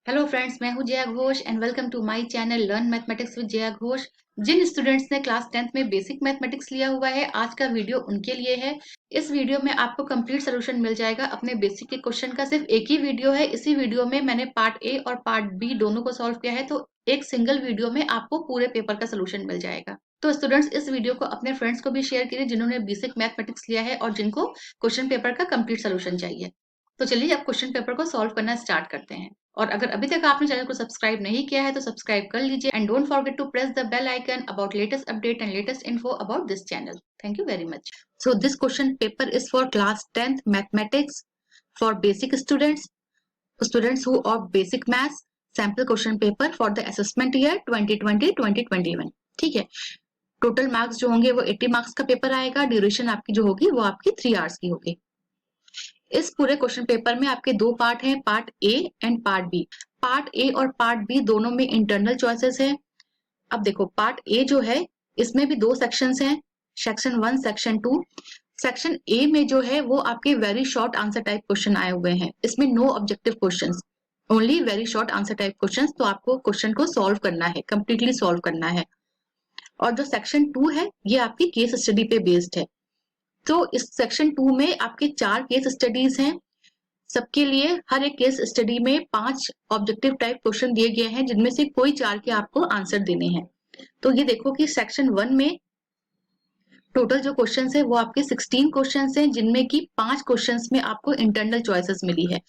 Hello friends, मैं हूं Jaya Ghosh and welcome to my channel learn mathematics with Jaya Ghosh. जिन students ने क्लास 10th में बेसिक मैथमेटिक्स लिया हुआ है, आज का वीडियो उनके लिए है। इस वीडियो में आपको कंप्लीट सोल्यूशन मिल जाएगा अपने बेसिक के क्वेश्चन का। सिर्फ एक ही वीडियो है। इसी वीडियो में मैंने पार्ट ए और पार्ट बी दोनों को सॉल्व किया है, तो एक सिंगल वीडियो में आपको पूरे पेपर का सोल्यूशन मिल जाएगा। तो स्टूडेंट्स, इस वीडियो को अपने फ्रेंड्स को भी शेयर कीजिए जिन्होंने बेसिक मैथमेटिक्स लिया है और जिनको क्वेश्चन पेपर का कंप्लीट सोल्यूशन चाहिए। तो चलिए अब क्वेश्चन पेपर को सॉल्व करना स्टार्ट करते हैं। और अगर अभी तक आपने चैनल को सब्सक्राइब नहीं किया है तो सब्सक्राइब कर लीजिए and don't forget to press the bell icon about latest update and latest info about this channel. Thank you very much. So this question paper is for class 10th mathematics for basic students who of basic maths, sample question paper for the assessment year 2020-2021। ठीक है। Total marks जो होंगे वो 80 marks का paper आएगा। Duration आपकी जो होगी वो आपकी 3 आवर्स की होगी। इस पूरे क्वेश्चन पेपर में आपके दो पार्ट हैं, part A and part B. Part A और पार्ट बी दोनों में इंटरनल चॉइसेस हैं। अब देखो, पार्ट ए जो है इसमें भी दो सेक्शंस हैं, सेक्शन 1 सेक्शन 2। सेक्शन ए में जो है वो आपके very short answer type question आए हुए हैं। इसमें no objective questions, only very short answer type questions. तो आपको क्वेश्चन को सॉल्व करना है, कंप्लीटली सॉल्व करना है। और जो सेक्शन 2 है ये आपकी केस स्टडी पे बेस्ड है। तो इस सेक्शन 2 में आपके 4 केस स्टडीज हैं। सबके लिए हर एक केस स्टडी में 5 ऑब्जेक्टिव टाइप क्वेश्चन दिए गए हैं, जिनमें से कोई 4 के आपको आंसर देने हैं। तो ये देखो कि सेक्शन 1 में टोटल जो क्वेश्चंस है वो आपके 16 क्वेश्चंस हैं, जिनमें की 5 क्वेश्चंस में आपको इंटरनल चॉइसेस मिली है।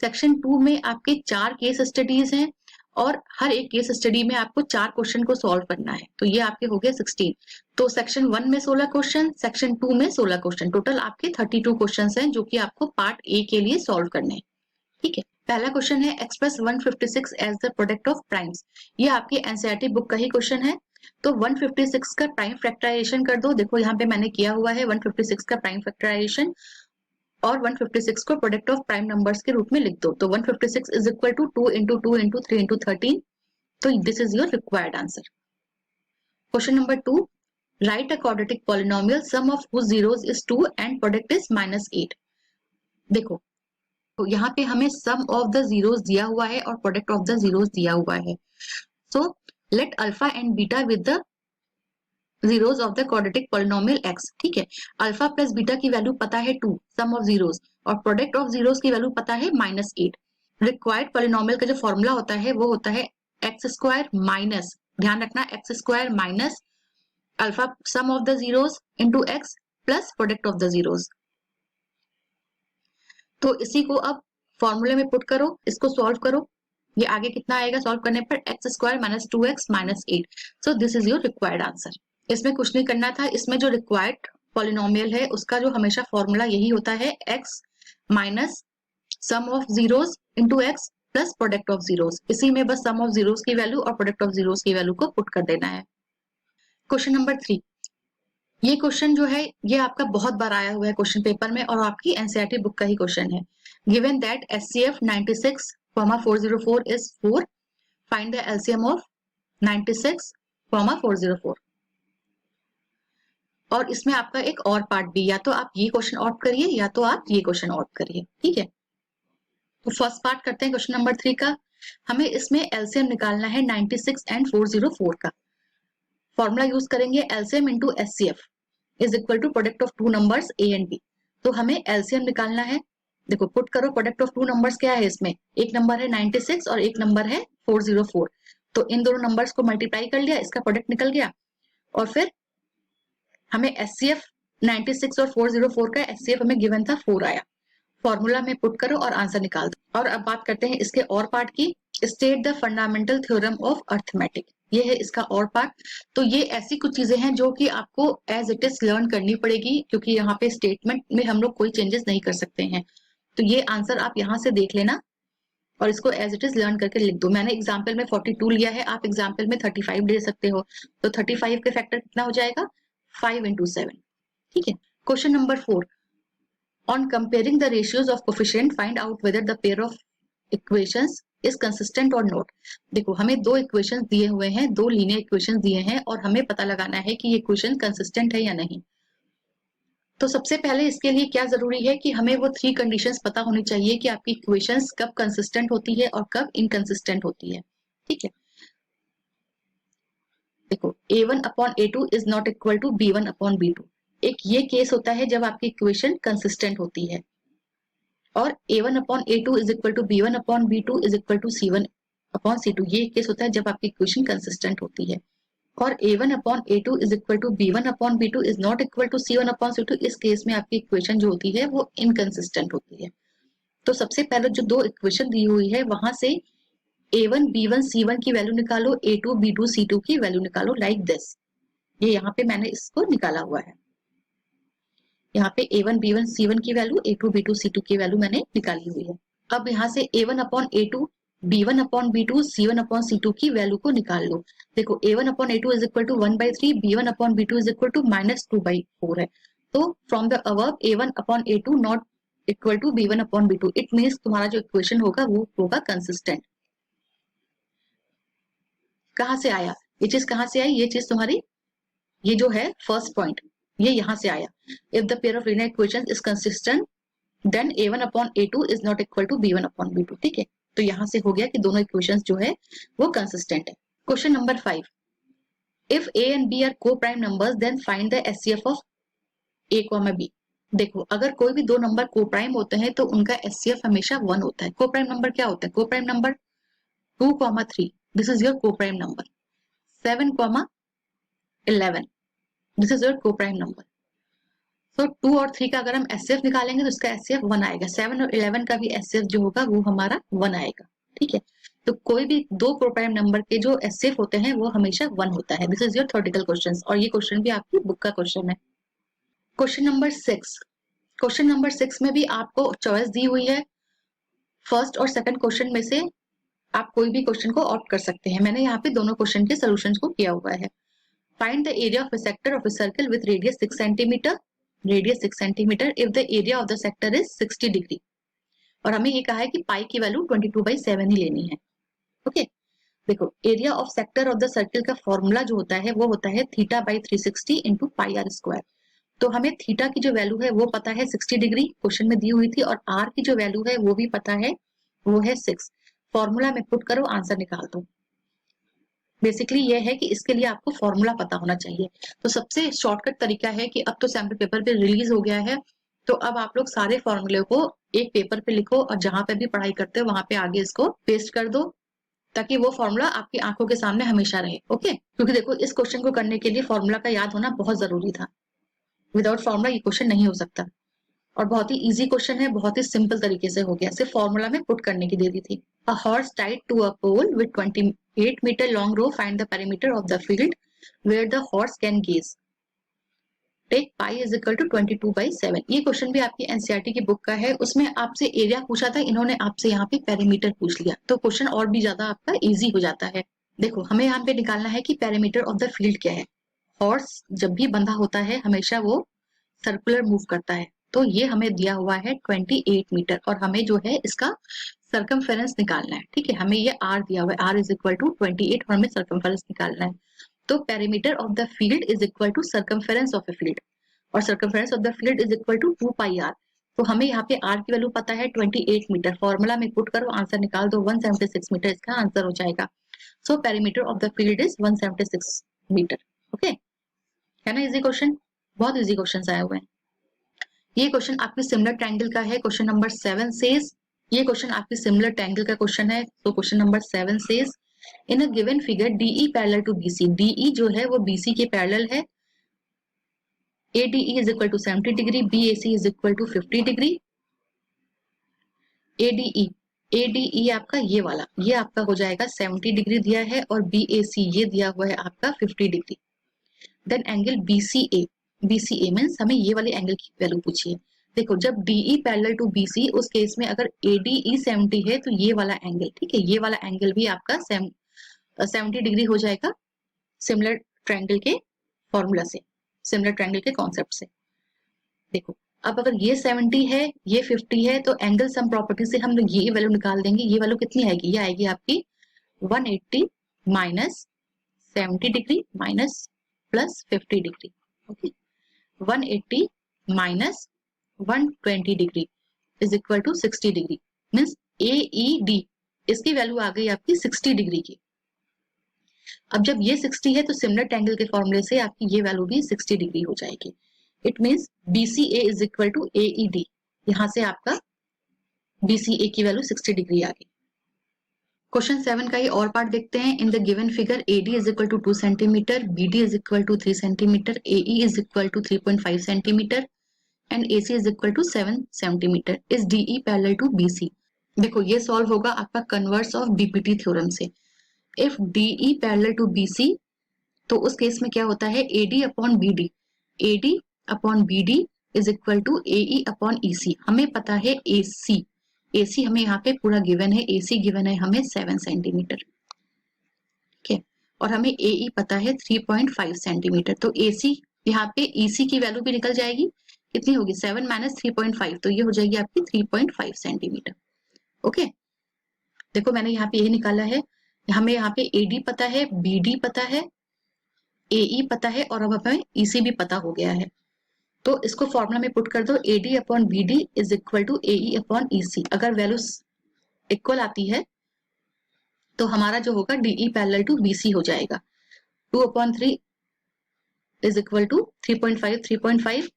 सेक्शन 2 में आपके 4 केस स्टडीज हैं और हर एक केस स्टडी में आपको 4 क्वेश्चन को सॉल्व करना है। तो ये आपके हो गए 16। तो सेक्शन 1 में 16 क्वेश्चन, सेक्शन 2 में 16 क्वेश्चन, टोटल आपके 32 क्वेश्चन हैं जो कि आपको पार्ट ए के लिए सॉल्व करने हैं। ठीक है। पहला क्वेश्चन है express 156 as the product of primes. ये आपके एनसीईआरटी बुक का ही क्वेश्चन है। तो 156 का प्राइम फैक्टराइजेशन कर दो। देखो यहाँ पे मैंने किया हुआ है 156 का प्राइम फैक्टराइजेशन, और 156 को प्रोडक्ट ऑफ प्राइम नंबर्स के रूप में लिख दो। तो 156 is equal to 2 into 2 into 3 into 13। तो this is your required answer. Question number 2, write a quadratic polynomial sum of whose zeros is 2 and product is -8। देखो, तो यहाँ पे हमें सम ऑफ द जीरोस दिया हुआ है और प्रोडक्ट ऑफ द जीरोस दिया हुआ है। So let alpha and beta with the zeros of the quadratic polynomial x। ठीक है। अल्फा प्लस बीटा की वैल्यू पता है 2, सम ऑफ जीरोस, और प्रोडक्ट ऑफ जीरोस की वैल्यू पता है -8। रिक्वायर्ड पॉलिनोमियल का जो फॉर्मूला होता है वो होता है एक्स स्क्वायर माइनस, ध्यान रखना, X square minus alpha sum of the zeros into X plus product of the zeros. तो इसी को अब फॉर्मूले में पुट करो, इसको सॉल्व करो। ये आगे कितना आएगा सॉल्व करने पर, x square minus 2x minus 8। So this is your required answer. इसमें कुछ नहीं करना था। इसमें जो रिक्वायर्ड पॉलिनोमियल है उसका जो हमेशा फॉर्मूला यही होता है, x minus sum of zeros into X plus product of zeros. इसी में बस सम ऑफ जीरोस की वैल्यू और प्रोडक्ट ऑफ जीरोस की वैल्यू को पुट कर देना है। क्वेश्चन नंबर 3, ये क्वेश्चन जो है ये आपका बहुत बार आया हुआ है क्वेश्चन पेपर में और आपकी एनसीईआरटी बुक का ही क्वेश्चन है। Given that HCF 96, 404 is 4, find the LCM of 96, 404। और इसमें आपका एक और पार्ट भी, या तो आप ये क्वेश्चन ऑप्ट करिए या तो आप ये क्वेश्चन ऑप्ट करिए। ठीक है। तो फर्स्ट पार्ट करते हैं क्वेश्चन नंबर 3 का। हमें इसमें एलसीएम निकालना है 96 एंड 404 का। फॉर्मूला यूज करेंगे LCM into HCF is equal to product of two numbers A and B. तो हमें एलसीएम निकालना है। देखो, पुट करो, प्रोडक्ट ऑफ टू नंबर्स क्या है इसमें, एक नंबर है 96 और एक नंबर है 404। तो इन दोनों नंबर्स को मल्टीप्लाई कर लिया, इसका प्रोडक्ट निकल गया। और फिर हमें एचसीएफ 96 और 404 का एचसीएफ हमें गिवन था 4 आया। फॉर्मूला में पुट करो और आंसर निकाल दो। और अब बात करते हैं इसके और पार्ट की। State the fundamental theorem of arithmetic, ये है इसका और पार्ट। तो ये ऐसी कुछ चीजें हैं जो कि आपको एज इट इज लर्न करनी पड़ेगी, क्योंकि यहाँ पे स्टेटमेंट में हम लोग कोई चेंजेस नहीं कर सकते हैं। तो ये आंसर आप यहाँ से देख लेना और इसको एज इट इज लर्न करके लिख दो। मैंने एग्जाम्पल में 42 लिया है, आप एग्जाम्पल में 35 दे सकते हो। तो 35 के फैक्टर कितना हो जाएगा, 5 इंटू 7। ठीक है। Question number 4, on comparing the ratios of coefficient find out whether the pair of equations is consistent or not। देखो, हमें दो इक्वेशंस दिए हुए हैं, दो लीनियर इक्वेशंस दिए हैं और हमें पता लगाना है कि ये इक्वेशन कंसिस्टेंट है या नहीं। तो सबसे पहले इसके लिए क्या जरूरी है कि हमें वो 3 कंडीशंस पता होनी चाहिए कि आपकी इक्वेशंस कब कंसिस्टेंट होती है और कब इनकंसिस्टेंट होती है। ठीक है, देखो a1/a2 is not equal to b1/b2। एक ये केस होता है जब आपकी इक्वेशन कंसिस्टेंट होती है, और a1/a2 is equal to b1/b2 is equal to c1/c2, ये केस होता है जब आपकी इक्वेशन कंसिस्टेंट होती है। और a1/a2 is equal to b1/b2 is not equal to c1/c2, इस केस में आपकी इक्वेशन जो होती है वो इनकंसिस्टेंट होती है। तो सबसे पहले जो दो इक्वेशन दी हुई है वहां से a1 b1 c1 की वैल्यू निकालो, a2 b2 c2 की वैल्यू निकालो, लाइक दिस। ये यहाँ पे मैंने इसको निकाला हुआ है, यहाँ पे a1 b1 c1 की वैल्यू, a2 b2 c2 की वैल्यू मैंने निकाली हुई है। अब यहाँ से a1/a2 b1/b2 c1/c2 की वैल्यू को निकाल लो। देखो a1/a2 is equal to 1/3, b1/b2 is equal to -2/4 है। तो from the above a1/a2 not equal to b1/b2, it means तुम्हारा जो इक्वेशन होगा वो होगा कंसिस्टेंट। कहाँ से आया ये चीज, कहाँ से आई ये चीज तुम्हारी, ये जो है फर्स्ट पॉइंट, ये यहाँ से आया। If the pair of linear equations is consistent then a1/a2 is not equal to b1/b2। ठीक है, तो यहाँ से हो गया कि दोनों इक्वेशंस जो है वो कंसिस्टेंट है। Question number 5, if a and b are coprime numbers then find the HCF of a, b। देखो अगर कोई भी दो नंबर को प्राइम होते हैं तो उनका एचसीएफ हमेशा 1 होता है। को प्राइम नंबर क्या होता है, coprime number 2, 3, this is your coprime number. 7, 11, this is your coprime number. तो 2 और 3 का अगर हम एचसीएफ निकालेंगे तो इसका एचसीएफ 1 आएगा। 7 और 11 का भी एचसीएफ जो होगा वो हमारा 1 आएगा। ठीक है, तो कोई भी दो प्रोप्राइम नंबर के जो एचसीएफ होते हैं वो हमेशा 1 होता है। This is your theoretical question, और ये क्वेश्चन भी आपकी बुक का क्वेश्चन है। क्वेश्चन नंबर 6, क्वेश्चन नंबर 6 में भी आपको चॉइस दी हुई है। फर्स्ट और सेकंड क्वेश्चन में से आप कोई भी क्वेश्चन को ऑप्ट कर सकते हैं। मैंने यहाँ पे दोनों क्वेश्चन के सोल्यूशन को किया हुआ है। Find the area of a sector of a circle with radius 6 centimetre, radius 6 centimetre if the area of the sector is 60 degree. और हमें ये कहा है कि पाई की वैल्यू 22/7 ही लेनी है। ओके, देखो area of sector of the circle का फॉर्मूला जो होता है वो होता है θ/360 इंटू पाई आर स्क्वायर। तो हमें थीटा की जो वैल्यू है वो पता है 60 डिग्री, क्वेश्चन में दी हुई थी, और आर की जो वैल्यू है वो भी पता है, वो है 6। फॉर्मूला में पुट करो, आंसर निकाल दो। बेसिकली ये है कि इसके लिए आपको फॉर्मूला पता होना चाहिए। तो सबसे शॉर्टकट तरीका है कि अब तो सैम्पल पेपर पे रिलीज हो गया है, तो अब आप लोग सारे फॉर्मूले को एक पेपर पे लिखो और जहां पे भी पढ़ाई करते हो वहां पे आगे इसको पेस्ट कर दो, ताकि वो फॉर्मूला आपकी आंखों के सामने हमेशा रहे। ओके, क्योंकि देखो इस क्वेश्चन को करने के लिए फॉर्मूला का याद होना बहुत जरूरी था। विदाउट फॉर्मूला ये क्वेश्चन नहीं हो सकता, और बहुत ही इजी क्वेश्चन है, बहुत ही सिंपल तरीके से हो गया, सिर्फ फॉर्मूला में पुट करने की दे दी थी। A horse tied to a pole with 28 metre long rope, find the perimeter of the field where the horse can graze, take pi is equal to 22/7। ये क्वेश्चन भी आपकी एनसीईआरटी की बुक का है, उसमें आपसे एरिया पूछा था, इन्होंने आपसे यहाँ पे पेरीमीटर पूछ लिया, तो क्वेश्चन और भी ज्यादा आपका इजी हो जाता है। देखो हमें यहाँ पे निकालना है कि पेरीमीटर ऑफ द फील्ड क्या है। हॉर्स जब भी बंधा होता है हमेशा वो सर्कुलर मूव करता है, तो ये हमें दिया हुआ है 28 मीटर, और हमें जो है इसका सर्कमफेरेंस निकालना है। ठीक है, हमें ये आर दिया हुआ है, आर इज इक्वल टू 28 और हमें सर्कमफेरेंस निकालना है। तो perimeter of the field is equal to circumference of a field, और circumference of the field is equal to 2 pi r. तो हमें यहाँ पे आर की वैल्यू पता है 28 मीटर, फॉर्मूला में पुट करो, आंसर निकाल दो, 176 मीटर इसका आंसर हो जाएगा। So perimeter of the field is 176 metre. Okay, है ना इजी क्वेश्चन, बहुत इजी क्वेश्चन आए हुए हैं। ये क्वेश्चन आपकी सिमिलर ट्रायंगल का है। क्वेश्चन नंबर 7 सेज, ये क्वेश्चन आपकी सिमिलर ट्रायंगल का क्वेश्चन है। तो question number 7 says in a given figure DE parallel to BC, DE जो है वो बीसी के पैरेलल है। ADE is equal to 70 degree, BAC is equal to 50 degree. ADE आपका ये वाला, ये आपका हो जाएगा 70 डिग्री दिया है, और BAC ये दिया हुआ है आपका 50 degree. Then angle BCA, BCA means हमें ये वाले एंगल की वैल्यू पूछिए। देखो जब DE पैरेलल टू BC, उस केस में अगर ADE 70 है तो ये वाला एंगल, ठीक है, ये वाला एंगल भी आपका 70 डिग्री हो जाएगा, सिमिलर ट्रायंगल के फॉर्मूला से, सिमिलर ट्रायंगल के कॉन्सेप्ट से। देखो अब अगर ये 70 है, ये 50 है, तो एंगल सम प्रॉपर्टी से हम लोग ये वैल्यू निकाल देंगे। ये वैल्यू कितनी आएगी, ये आएगी आपकी 180 minus 70 degree minus plus 50 degree. Okay, 180 minus 120 degree is equal to 60 degree. Means AED इसकी वैल्यू आ गई आपकी 60 डिग्री की। अब जब ये 60 है तो सिमलेट एंगल के फॉर्मूले से आपकी ये वैल्यू भी 60 डिग्री हो जाएगी। It means BCA is equal to AED। यहां से आपका BCA की वैल्यू 60 डिग्री आ गई। क्वेश्चन 7 का ये और पार्ट देखते हैं। In the given figure AD is equal to 2 centimetre, BD is equal to 3 centimetre, AE is equal to 3.5 centimetre and AC is equal to 7 centimetre. Is DE parallel to BC। देखो ये solve होगा आपका converse of BPT theorem से। If DE parallel to BC तो उस case में क्या होता है, AD upon BD, AD upon BD is equal to AE upon EC। हमें पता है AC हमें यहाँ पे पूरा गिवन है, AC गिवन है हमें 7 सेंटीमीटर, ठीक है, और हमें AE पता है 3.5 सेंटीमीटर। तो AC यहाँ पे EC की वैल्यू भी निकल जाएगी, कितनी होगी 7 माइनस 3.5, तो ये हो जाएगी आपकी 3.5 सेंटीमीटर। ओके, देखो मैंने यहाँ पे यही निकाला है। हमें यहाँ पे AD पता है, BD पता है, AE पता है और अब हमें EC भी पता हो गया है। तो इसको फॉर्मूला में पुट कर दो, AD upon BD is equal to AE upon EC। अगर वैल्यूज इक्वल आती है तो हमारा जो होगा DE पैरेलल टू BC हो जाएगा। 2 upon 3 is equal to 3.5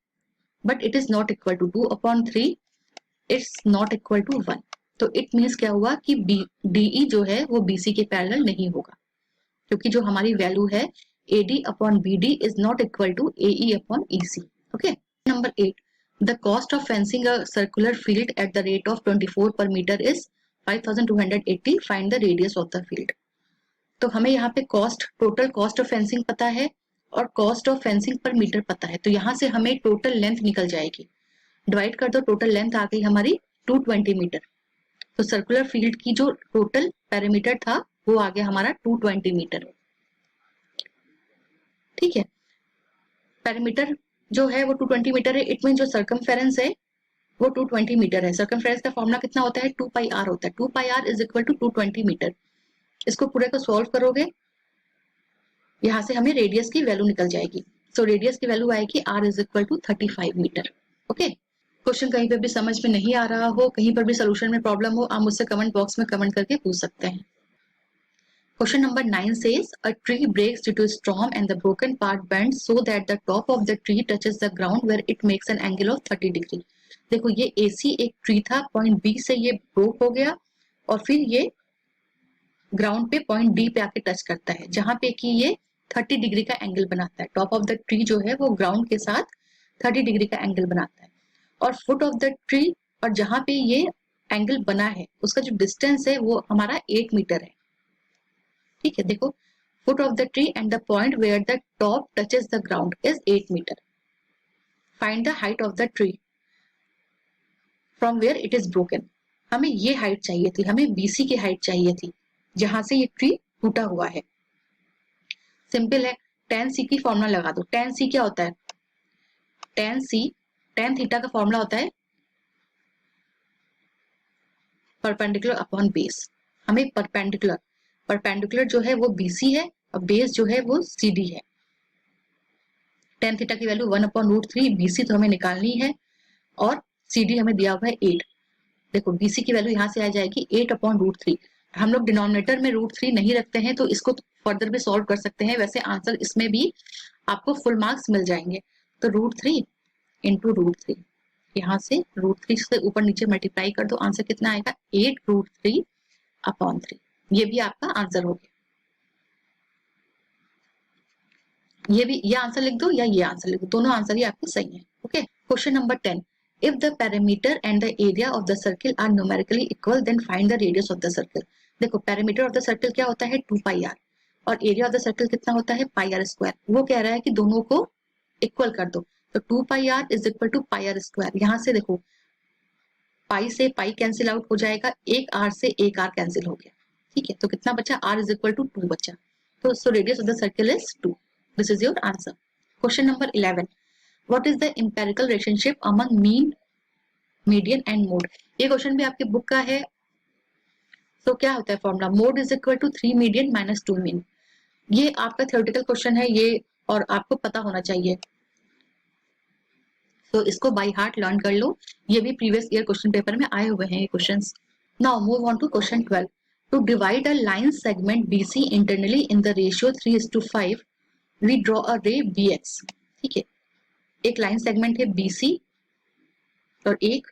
but it is not equal to 2 upon 3 it's not equal to 1। तो इट मीन्स क्या हुआ कि DE जो है वो BC के पैरेलल नहीं होगा, क्योंकि जो हमारी वैल्यू है AD upon BD is not equal to AE upon EC। Okay, number 8, the cost of fencing a circular field at the rate of 24 per metre is 5280। Find the radius of the field. तो हमें यहाँ पे total cost of fencing पता है और cost of fencing पर metre पता है, तो यहाँ से हमें टोटल लेंथ निकल जाएगी। डिवाइड कर दो, टोटल लेंथ आ गई हमारी 220 मीटर। तो सर्कुलर फील्ड की जो टोटल पेरीमीटर था वो आ गया हमारा 220 मीटर। ठीक है, पेरीमीटर जो है वो 220 मीटर है। इट मीन जो सर्कमफेरेंस है वो 220 मीटर है। सर्कमफेरेंस का फॉर्मूला कितना होता है, 2 पाई आर होता है। 2 pi r is equal to 220 metre. इसको पूरे को सॉल्व करोगे, यहाँ से हमें रेडियस की वैल्यू निकल जाएगी। सो रेडियस की वैल्यू आएगी R is equal to 35 metre. Okay, question कहीं पे भी समझ में नहीं आ रहा हो, कहीं पर भी सोल्यूशन में प्रॉब्लम हो, आप मुझसे कमेंट बॉक्स में कमेंट करके पूछ सकते हैं। Question number 9 says a tree breaks due to storm and the broken part bends so that the top of the tree touches the ground where it makes an angle of 30 degree। देखो ये AC एक tree था, point B से ये broke हो गया और फिर ये ग्राउंड पे पॉइंट D पे आके टच करता है, जहां पे कि ये 30 डिग्री का एंगल बनाता है। टॉप ऑफ द ट्री जो है वो ग्राउंड के साथ 30 डिग्री का एंगल बनाता है और फुट ऑफ द ट्री और जहां पे ये एंगल बना है उसका जो डिस्टेंस है वो हमारा 8 मीटर है। ठीक है, देखो foot of the tree and the point where the top touches the ground is 8 metre. Find the height of the tree from where it is broken. हमें ये हाइट चाहिए थी, हमें BC की हाइट चाहिए थी जहां से ये ट्री टूटा हुआ है। सिंपल है, tan C की फॉर्मूला लगा दो। tan C क्या होता है, tan थीटा का फॉर्मूला होता है परपेंडिकुलर अपॉन बेस। हमें परपेंडिकुलर जो है वो BC है और बेस जो है वो CD है। tan थीटा की वैल्यू 1/√3, BC तो हमें निकालनी है और CD हमें दिया हुआ है 8। देखो BC की वैल्यू यहाँ से आ जाएगी 8/√3। हम लोग डिनोमिनेटर में √3 नहीं रखते हैं तो इसको फर्दर भी सॉल्व कर सकते हैं। वैसे आंसर इसमें भी आपको फुल मार्क्स मिल जाएंगे। तो √3 इंटू √3, यहाँ से √3 से ऊपर नीचे मल्टीप्लाई कर दो, आंसर कितना आएगा 8√3/3। ये भी आपका आंसर हो गया। ये आंसर लिख दो या ये आंसर लिख दो, दोनों आंसर ही आपके सही है। Okay, question number 10, if the parameter and the area of the circle are numerically equal then find the radius of the circle. देखो पैरामीटर ऑफ द सर्किल क्या होता है 2 पाई आर और एरिया ऑफ द सर्किल कितना होता है पाई are square. वो कह रहा है कि दोनों को इक्वल कर दो, तो 2 pi r is equal to pi are square. यहाँ से देखो पाई से पाई कैंसिल आउट हो जाएगा, एक आर से एक आर कैंसिल हो गया। ठीक है, तो कितना बचा, आर इज इक्वल टू 2 बचा। तो so radius of the circle is 2। This is your answer. Question number 11, what is the empirical relationship among mean, median and mode. ये क्वेश्चन भी आपकी बुक का है। तो क्या होता है formula, mode is equal to 3 median minus 2 mean. ये आपका थ्योरेटिकल क्वेश्चन है ये और आपको पता होना चाहिए। तो इसको बाय हार्ट लर्न कर लो, ये भी प्रीवियस ईयर क्वेश्चन पेपर में आए हुए हैं ये questions. Now move on to question 12। To divide a line segment BC internally in the ratio 3:5 we draw a ray BX। ठीक है, एक लाइन सेगमेंट है BC और एक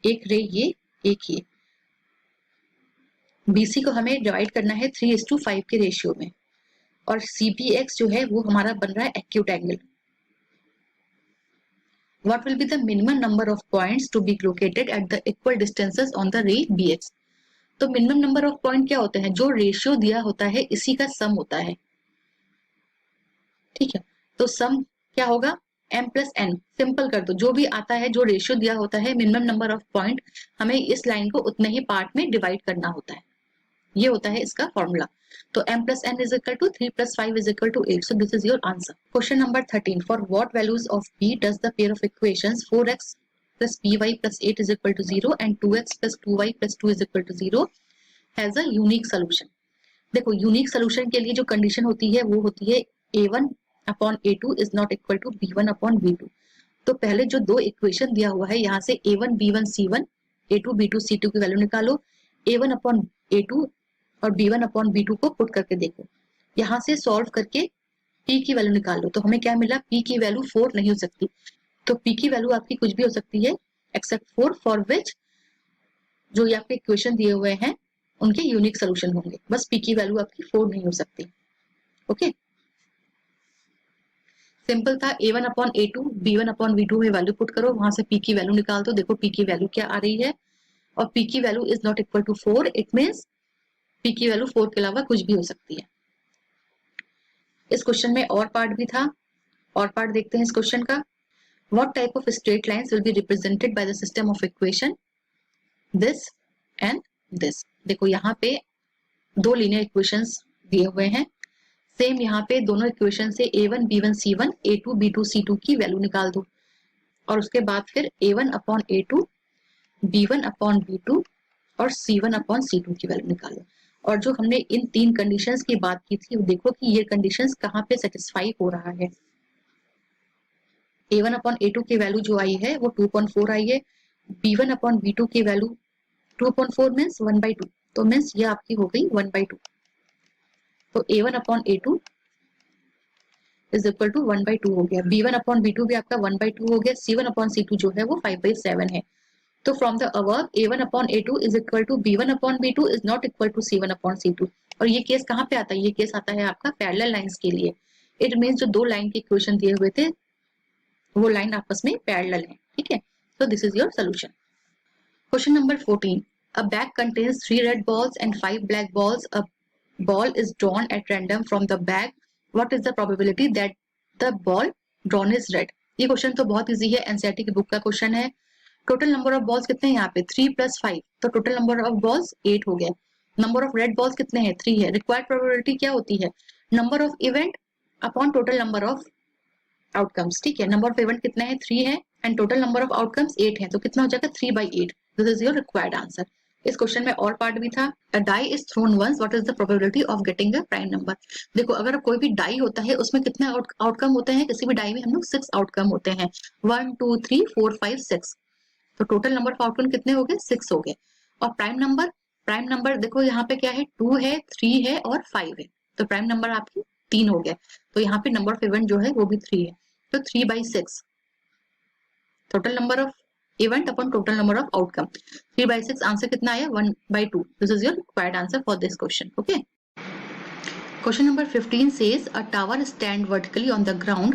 रे ये, एक ये। BC को हमें डिवाइड करना है 3:5 के रेशियो में, और CPX जो है वो हमारा बन रहा है acute angle. What will be the minimum number of points to be located at the equal distances on the ray BX? तो मिनिमम नंबर ऑफ पॉइंट क्या होते हैं, जो रेशियो दिया होता है इसी का सम होता है। ठीक है, तो सम क्या होगा, m+n। सिंपल कर दो, जो भी आता है, जो रेशियो दिया होता है मिनिमम नंबर ऑफ पॉइंट, हमें इस लाइन को उतने ही पार्ट में डिवाइड करना होता है, ये होता है इसका फॉर्मूला। तो m+n is equal to 3 + 5 is equal to 8. So this is your answer. Question number 13. For what values of b does the pair of equations 4x plus by plus 8 is equal to 0 and 2x plus 2y plus 2 is equal to 0 has a unique solution? देखो, unique solution के लिए जो condition होती है वो होती है a1/a2 is not equal to b1/b2। तो पहले जो दो इक्वेशन दिया हुआ है, यहाँ से a1 b1 c1, a2 b2 c2 की वैल्यू निकालो, a1/a2 और b1/b2 को पुट करके देखो, यहाँ से सॉल्व करके p की वैल्यू निकालो, तो हमें क्या मिला, p की वैल्यू 4 नहीं हो सकती। तो p की वैल्यू आपकी कुछ भी हो सकती है एक्सेप्ट 4, फॉर विच जो ये आपके इक्वेशन दिए हुए हैं उनके यूनिक सोल्यूशन होंगे, बस p की वैल्यू आपकी 4 नहीं हो सकती। ओके, सिंपल था, a1/a2 b1/b2 में वैल्यू पुट करो, वहां से p की वैल्यू निकाल दो, देखो p की वैल्यू क्या आ रही है, और p की value is not equal to 4, it means p की वैल्यू 4 के अलावा कुछ भी हो सकती है। इस क्वेश्चन में और पार्ट भी था, और पार्ट देखते हैं इस क्वेश्चन का। What type of straight lines will be represented by the system of equation this and this. देखो, यहाँ पे दो लीनियर इक्वेशंस दिए हुए हैं, सेम यहाँ पे दोनों इक्वेशन से a1 b1 c1, a2 b2 c2 की वैल्यू निकाल दो, और उसके बाद फिर a1/a2 b1/b2 और c1/c2 की वैल्यू निकालो। और जो हमने इन तीन कंडीशंस की बात की थी, देखो कि ये कंडीशंस कहाँ पे सेटिस्फाई हो रहा है। a1/a2 की वैल्यू जो आई है वो 2.4 आई है, b1/b2 की वैल्यू 2.4 मीन्स 1/2, तो मीन्स ये आपकी हो गई 1/2। तो a1/a2 इज इक्वल टू 1/2 हो गया, b1/b2 भी आपका 1/2 हो गया, c1/c2 जो है वो 5/7 है। तो from the above a1/a2 is equal to b1/b2 is not equal to c1/c2। और ये केस कहाँ पे आता है, ये केस आता है आपका पैरेलल लाइंस के लिए। इट मीन्स जो दो लाइन के इक्वेशन दिए हुए थे वो लाइन आपस में पैरेलल है। ठीक है, so this is your solution. Question number 14. A bag contains 3 red balls and 5 black balls. A ball is drawn at random from the bag. What is the probability that the ball drawn is red? ये question तो बहुत easy है, NCERT की book का question है। Total number of balls कितने हैं यहाँ पे, 3 + 5, तो टोटल नंबर ऑफ बॉल्स 8 हो गया। नंबर ऑफ रेड बॉल्स कितने हैं, 3 है। रिक्वायर्ड प्रोबेबिलिटी क्या होती है, number of event upon total number of outcomes. ठीक है, नंबर ऑफ इवेंट कितने हैं, 3 है, and total number of outcomes 8 है, तो कितना हो जाएगा 3/8। This is your required answer. इस क्वेश्चन में और पार्ट भी था। A die is thrown once, what is the probability of getting a prime number. देखो, अगर कोई भी डाई होता है उसमें कितने आउटकम होते हैं, किसी भी डाई में हम लोग 6 आउटकम होते हैं, 1 2 3 4 5 6, तो टोटल नंबर ऑफ आउटकम कितने हो गए, 6 हो गए। और प्राइम नंबर देखो यहाँ पे क्या है, 2 है, 3 है और 5 है, तो प्राइम नंबर आपकी 3 हो गया। तो यहाँ पे नंबर ऑफ इवेंट जो है वो भी 3 है, तो 3/6 total number of event upon total number of outcome. 3/6 answer कितना आया, 1/2। This is your required answer for this question. Okay, question number 15 says a tower stand vertically on the ground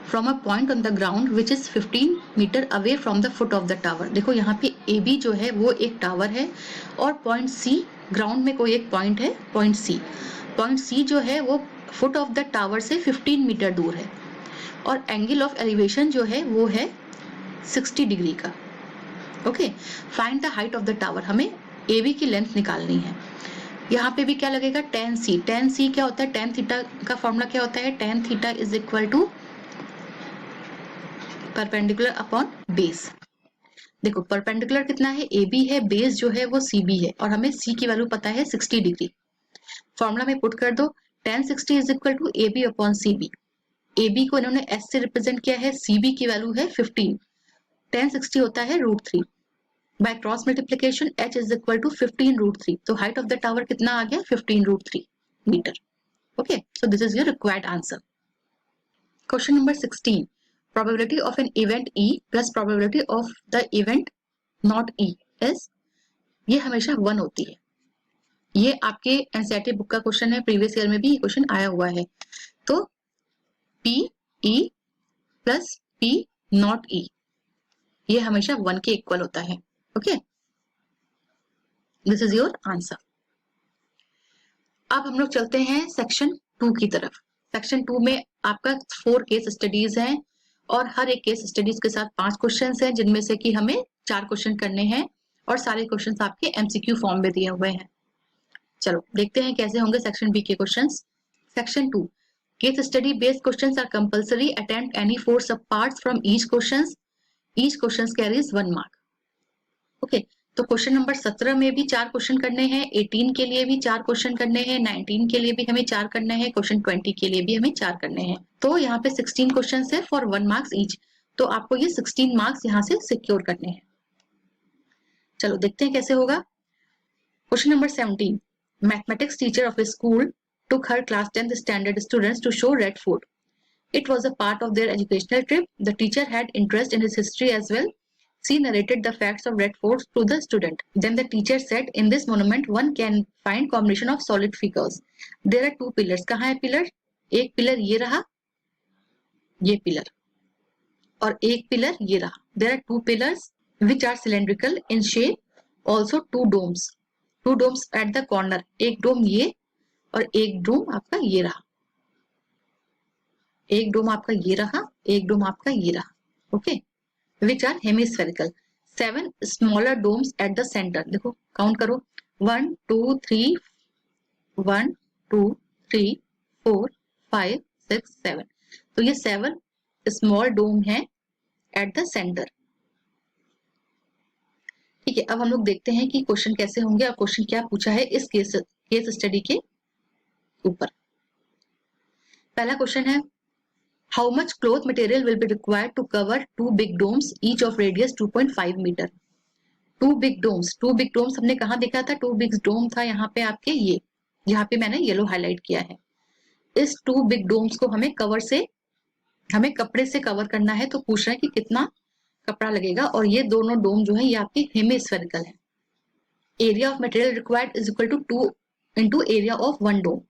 from a point on the ground which is 15 metre away from the foot of the tower। देखो, यहाँ पे AB जो है वो एक tower है, और point C, ground में कोई एक पॉइंट है, पॉइंट C जो है वो फुट ऑफ द टावर से 15 मीटर दूर है, और एंगल ऑफ एलिवेशन जो है वो है 60 डिग्री का। Okay, find the height of the tower, हमें AB की लेंथ निकालनी है। यहाँ पे भी क्या लगेगा, tan C। tan C क्या होता है, tan थीटा का फॉर्मूला क्या होता है, tan theta is equal to perpendicular upon base. देखो, परपेंडिकुलर कितना है, AB है, बेस जो है वो CB है, और हमें C की वैल्यू पता है 60 डिग्री। फॉर्मूला में पुट कर दो, tan 60 is equal to AB upon CB। A B को इन्होंने एस से रिप्रेजेंट किया है, सी बी की वैल्यू है 15, 1060 होता है √3। By cross multiplication h is equal to 15 √3, तो हाइट ऑफ द टावर कितना आ गया 15 √3 metre. Okay, so this is your required answer. Question number 16, probability of an event E plus probability of the event not E is, ये हमेशा 1 होती है। ये आपके NCERT book का क्वेश्चन है, प्रीवियस ईयर में भी ये क्वेश्चन आया हुआ है। तो P E plus P not E ये हमेशा 1 के इक्वल होता है। Okay, this is your answer. अब हम लोग चलते हैं सेक्शन 2 की तरफ। सेक्शन 2 में आपका 4 केस स्टडीज हैं और हर एक केस स्टडीज के साथ 5 क्वेश्चंस हैं, जिनमें से कि हमें 4 क्वेश्चन करने हैं और सारे क्वेश्चंस आपके एमसीक्यू फॉर्म में दिए हुए हैं। चलो देखते हैं कैसे होंगे सेक्शन बी के questions. Section 2, case study based questions are compulsory, attempt any 4 sub parts from each questions, each questions carries 1 mark. Okay, तो क्वेश्चन नंबर 17 में भी 4 क्वेश्चन करने हैं, 18 के लिए भी 4 क्वेश्चन करने हैं, 19 के लिए भी हमें 4 करने हैं, क्वेश्चन 20 के लिए भी हमें 4 करने हैं। तो यहाँ पे 16 क्वेश्चन है फॉर 1 मार्क्स ईच, तो आपको ये 16 मार्क्स यहाँ से सिक्योर करने हैं। चलो देखते हैं कैसे होगा। Question number 17, mathematics teacher of A school took her class 10th standard students to show Red Fort. It was a part of their educational trip. The teacher had interest in its history as well. She narrated the facts of Red Fort to the student. Then the teacher said, in this monument one can find combination of solid figures. There are 2 pillars. कहाँ है pillar? एक pillar ये रहा, ये pillar, और एक pillar ये रहा। There are 2 pillars which are cylindrical in shape. Also 2 domes. 2 domes at the corner. एक डोम ये और एक डोम आपका ये रहा, एक डोम आपका ये रहा, एक डोम आपका ये रहा। Okay, which are hemispherical. 7 smaller domes at the centre. देखो काउंट करो, 1 2 3 1 2 3 4 5 6 7, तो ये 7 स्मॉल डोम है एट द सेंटर। ठीक है, अब हम लोग देखते हैं कि क्वेश्चन कैसे होंगे और क्वेश्चन क्या पूछा है इस केस स्टडी के ऊपर। पहला क्वेश्चन है, how much cloth material will be required to cover 2 big domes each of radius 2.5 metre. 2 big domes, 2 big domes हमने कहाँ देखा था? 2 बिग डोम था यहाँ पे आपके ये, यहाँ पे मैंने येलो हाईलाइट किया है। इस 2 बिग डोम्स को हमें हमें कपड़े से कवर करना है, तो पूछ रहा है कि कितना कपड़ा लगेगा, और ये दोनों डोम जो है ये आपके हेमिस्फेरिकल है। Area of material required is equal to 2 into area of 1 dome.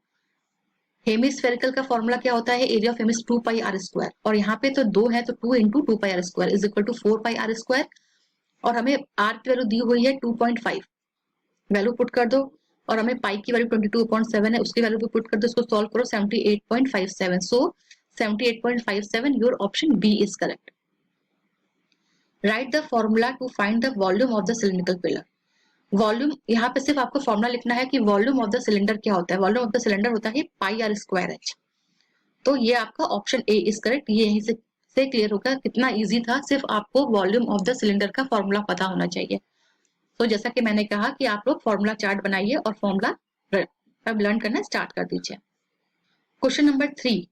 Hemispherical का फॉर्मूला क्या होता है? Area of hemisphere 2 pi are square, और यहाँ पे तो 2 है तो 2 into 2 pi are square is equal to 4 pi are square, और हमें आर की वैल्यू दी हुई है 2.5, वैल्यू पुट कर दो, और हमें पाई की वैल्यू 22.7 है, उसकी वैल्यू भी पुट कर दो, इसको सॉल्व करो 78.57, so 78.57 your option B is correct. Write the formula to find the volume of the cylindrical pillar. Volume, यहाँ पे सिर्फ आपको फॉर्मूला लिखना है कि वॉल्यूम ऑफ द सिलेंडर क्या होता है। वॉल्यूम ऑफ द सिलेंडर होता है पाई आर स्क्वायर एच, तो ये आपका ऑप्शन ए इज करेक्ट। ये यहीं से क्लियर होगा, कितना इजी था, सिर्फ आपको वॉल्यूम ऑफ द सिलेंडर का फॉर्मूला पता होना चाहिए। तो जैसा कि मैंने कहा कि आप लोग फॉर्मूला चार्ट बनाइए और फॉर्मूला अब लर्न करना स्टार्ट कर दीजिए। Question number 3,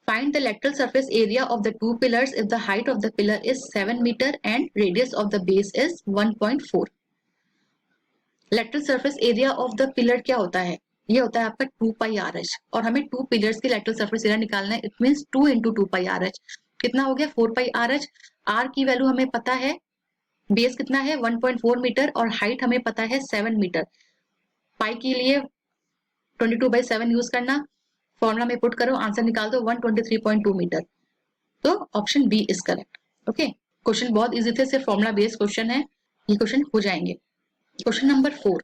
find the lateral surface area of the 2 pillars if the height of the pillar is 7 metre and radius of the base is 1.4। Lateral surface area of the pillar क्या होता है? ये होता है आपका 2 pi R H, और हमें 2 pillars की लेटरल सरफेस एरिया निकालना है। It means 2 into 2 pi R H, कितना हो गया 4 पाई आर एच। आर की वैल्यू हमें पता है, बेस कितना है 1.4 मीटर, और हाइट हमें पता है 7 मीटर। पाई के लिए 22/7 यूज करना, फॉर्मूला में पुट करो, आंसर निकाल दो 123.2 मीटर, तो option B is correct. Okay, question बहुत इजी थे, सिर्फ फॉर्मूला बेस्ड क्वेश्चन है, ये क्वेश्चन हो जाएंगे। Question number 4.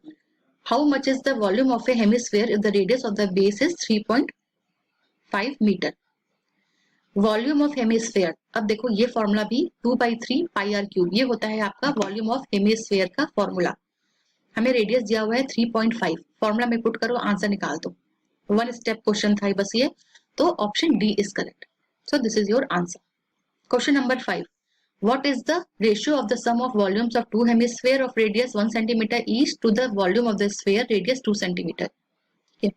How much is the volume of a hemisphere if the radius of the base is 3.5 meter? Volume of hemisphere, अब देखो ये फॉर्मूला भी 2/3 पाई आर क्यूब, ये होता है आपका वॉल्यूम ऑफ हेमिस्फेयर का फॉर्मूला। हमें रेडियस दिया हुआ है 3.5, फॉर्मूला में पुट करो, आंसर निकाल दो। 1 स्टेप क्वेश्चन था बस ये, तो option D is correct. So this is your answer. Question number 5. What is the ratio of the sum of volumes of 2 hemisphere of radius 1 centimeter each to the volume of the sphere radius 2 centimeter? Okay.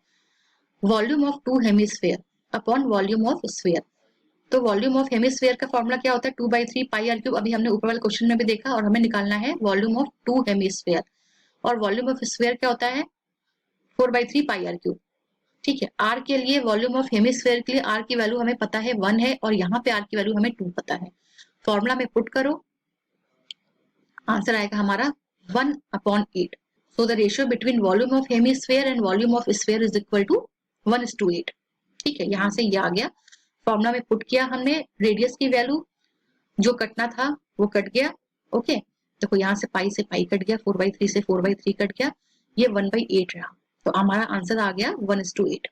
Volume of 2 hemisphere upon volume of sphere. तो volume of hemisphere का formula क्या होता है? 2/3 पाई are cube. अभी हमने ऊपर वाले question में भी देखा, और हमें निकालना है वॉल्यूम ऑफ 2 हेमिस्फीयर। और वॉल्यूम ऑफ स्फीयर क्या होता है? 4/3 पाई आर क्यूब। ठीक है, आर के लिए वॉल्यूम ऑफ हेमिस्फीयर के लिए आर की वैल्यू हमें पता है 1 है, और यहाँ पे आर की वैल्यू हमें 2 पता है। फॉर्मूला में पुट करो, आंसर आएगा हमारा 1/8। So the ratio between volume of hemisphere and volume of sphere is equal to 1:8। ठीक है, यहाँ से ये आ गया। फॉर्मूला में पुट किया हमने, रेडियस की वैल्यू जो कटना था वो कट गया। ओके, देखो यहाँ से पाई कट गया, 4/3 से 4/3 कट गया, ये 1/8 रहा। तो हमारा आंसर आ गया 1:8।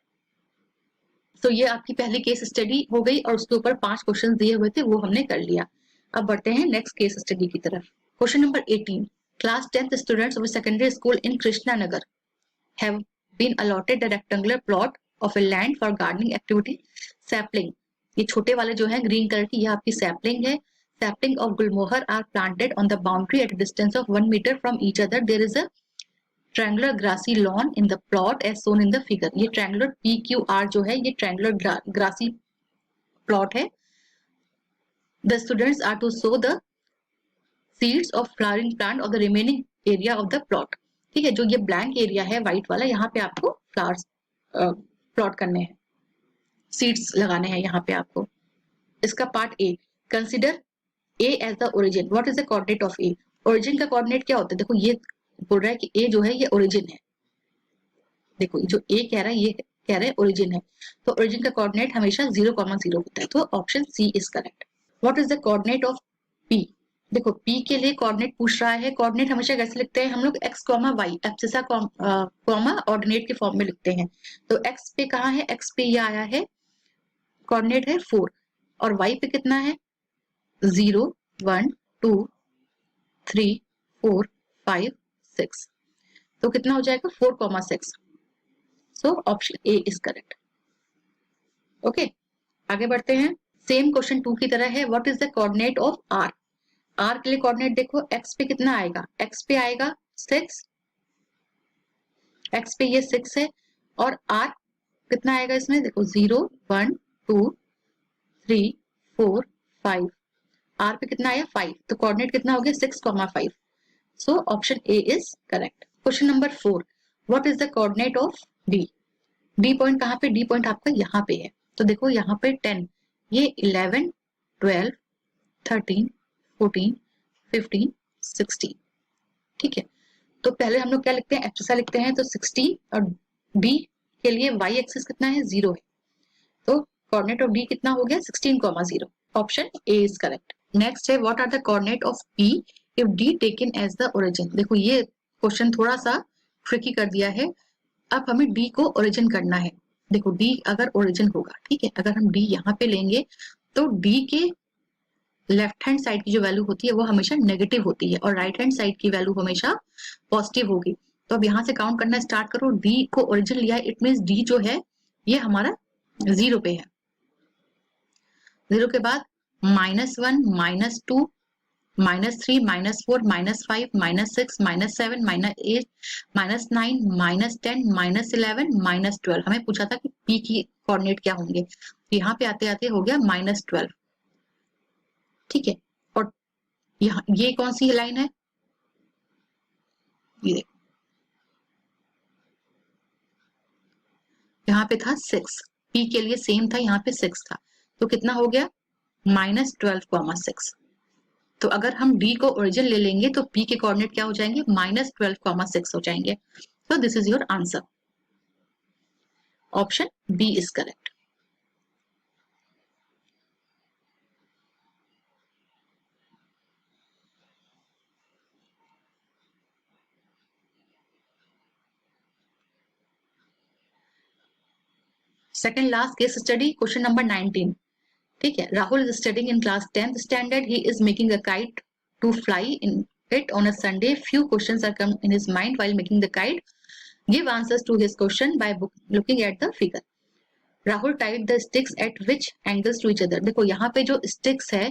तो ये आपकी पहली केस स्टडी हो गई, और उसके ऊपर 5 क्वेश्चन दिए हुए थे, वो हमने कर लिया। अब बढ़ते हैं नेक्स्ट केस स्टडी की तरफ। Question number 18, class 10th students of secondary school in Krishna Nagar have been allotted a rectangular plot of a land for gardening activity sapling। ये छोटे वाले जो हैं ग्रीन कलर की, ये आपकी सैपलिंग है। Sapling of gulmohar are planted on the boundary at a distance of 1 meter from each other। There is a triangular grassy lawn in the plot as shown in the figure। ये triangular PQR जो है, ये triangular grassy plot है। The students are to sow the seeds of flowering plant of the remaining area of the plot। ठीक है, जो ये blank area है व्हाइट वाला, यहाँ पे आपको फ्लावर्स प्लॉट करने हैं, सीड्स लगाने हैं यहाँ पे आपको। इसका part A, consider A as the origin. What is the coordinate of A? Origin का कोऑर्डिनेट क्या होता है? देखो ये बोल रहा है कि ए जो है ये ओरिजिन है। देखो जो ए कह रहा है, ये कह रहा है ओरिजिन है, तो ओरिजिन का कोऑर्डिनेट हमेशा 0,0 होता है, तो option C is correct. What is the coordinate of P? देखो पी के लिए कोऑर्डिनेट पूछ रहा है। कोऑर्डिनेट हमेशा कैसे लिखते हैं हम लोग? x, y, abscissa comma ordinate के फॉर्म में लिखते हैं। तो x पे कहाँ है? x पे ये आया है, कोऑर्डिनेट है 4, और y पे कितना है? 0, 1, 2, 3, 4, 5, 6। तो कितना हो जाएगा? 4,6। So option A is correct. Okay, आगे बढ़ते हैं। सेम क्वेश्चन 2 की तरह है। What is the coordinate of r? R के लिए कोऑर्डिनेट देखो, एक्स पे कितना आएगा? एक्स पे आएगा 6, एक्स पे ये 6 है, और आर कितना आएगा इसमें? देखो 0, 1, 2, 3, 4, 5। आर पे कितना आया? 5। तो कोऑर्डिनेट कितना हो गया? 6,5। सो option A is correct. Question number 4, what is the coordinate of D? D point कहाँ पे? डी पॉइंट आपका यहाँ पे है। तो देखो यहाँ पे 10, ये 11, 12, 13, 14, 15, 16। ठीक है, तो पहले हम लोग क्या लिखते हैं? एब्सिसा लिखते हैं, तो 16, और डी के लिए वाई एक्सिस कितना है? 0 है, तो कोऑर्डिनेट ऑफ डी कितना हो गया? 16,0। Option A is correct. Next है, what are the coordinate of P if D taken as the origin? देखो ये क्वेश्चन थोड़ा सा ट्रिकी कर दिया है। अब हमें डी को ओरिजिन करना है। देखो डी अगर ओरिजिन होगा, ठीक है, अगर हम डी यहाँ पे लेंगे, तो डी के लेफ्ट हैंड साइड की जो वैल्यू होती है वो हमेशा नेगेटिव होती है, और राइट हैंड साइड की वैल्यू हमेशा पॉजिटिव होगी। तो अब यहाँ से काउंट करना स्टार्ट करो। डी को ओरिजिन लिया है, इट मीन्स डी जो है ये हमारा 0 पे है। 0 के बाद -1, -2, -3, -4, -5, -6, -7, -8, -9, -10, -11, -12। हमें पूछा था कि पी की कोऑर्डिनेट क्या होंगे, यहाँ पे आते आते हो गया -12। ठीक है, और यहाँ ये कौन सी लाइन है? ये देखो, यहाँ पे था 6, पी के लिए सेम था, यहाँ पे 6 था, तो कितना हो गया? -12,6। तो अगर हम डी को ओरिजिन ले लेंगे तो पी के कोऑर्डिनेट क्या हो जाएंगे? -12,6 हो जाएंगे। So this is your answer. Option B is correct. Second last case study, question number 19. ठीक है, Rahul is studying in class 10th standard. He is making a kite to fly in it on a Sunday. Few questions are come in his mind while making the kite. Give answers to his question by looking at the figure. Rahul tied the sticks at which angles to each other? देखो यहाँ पे जो sticks है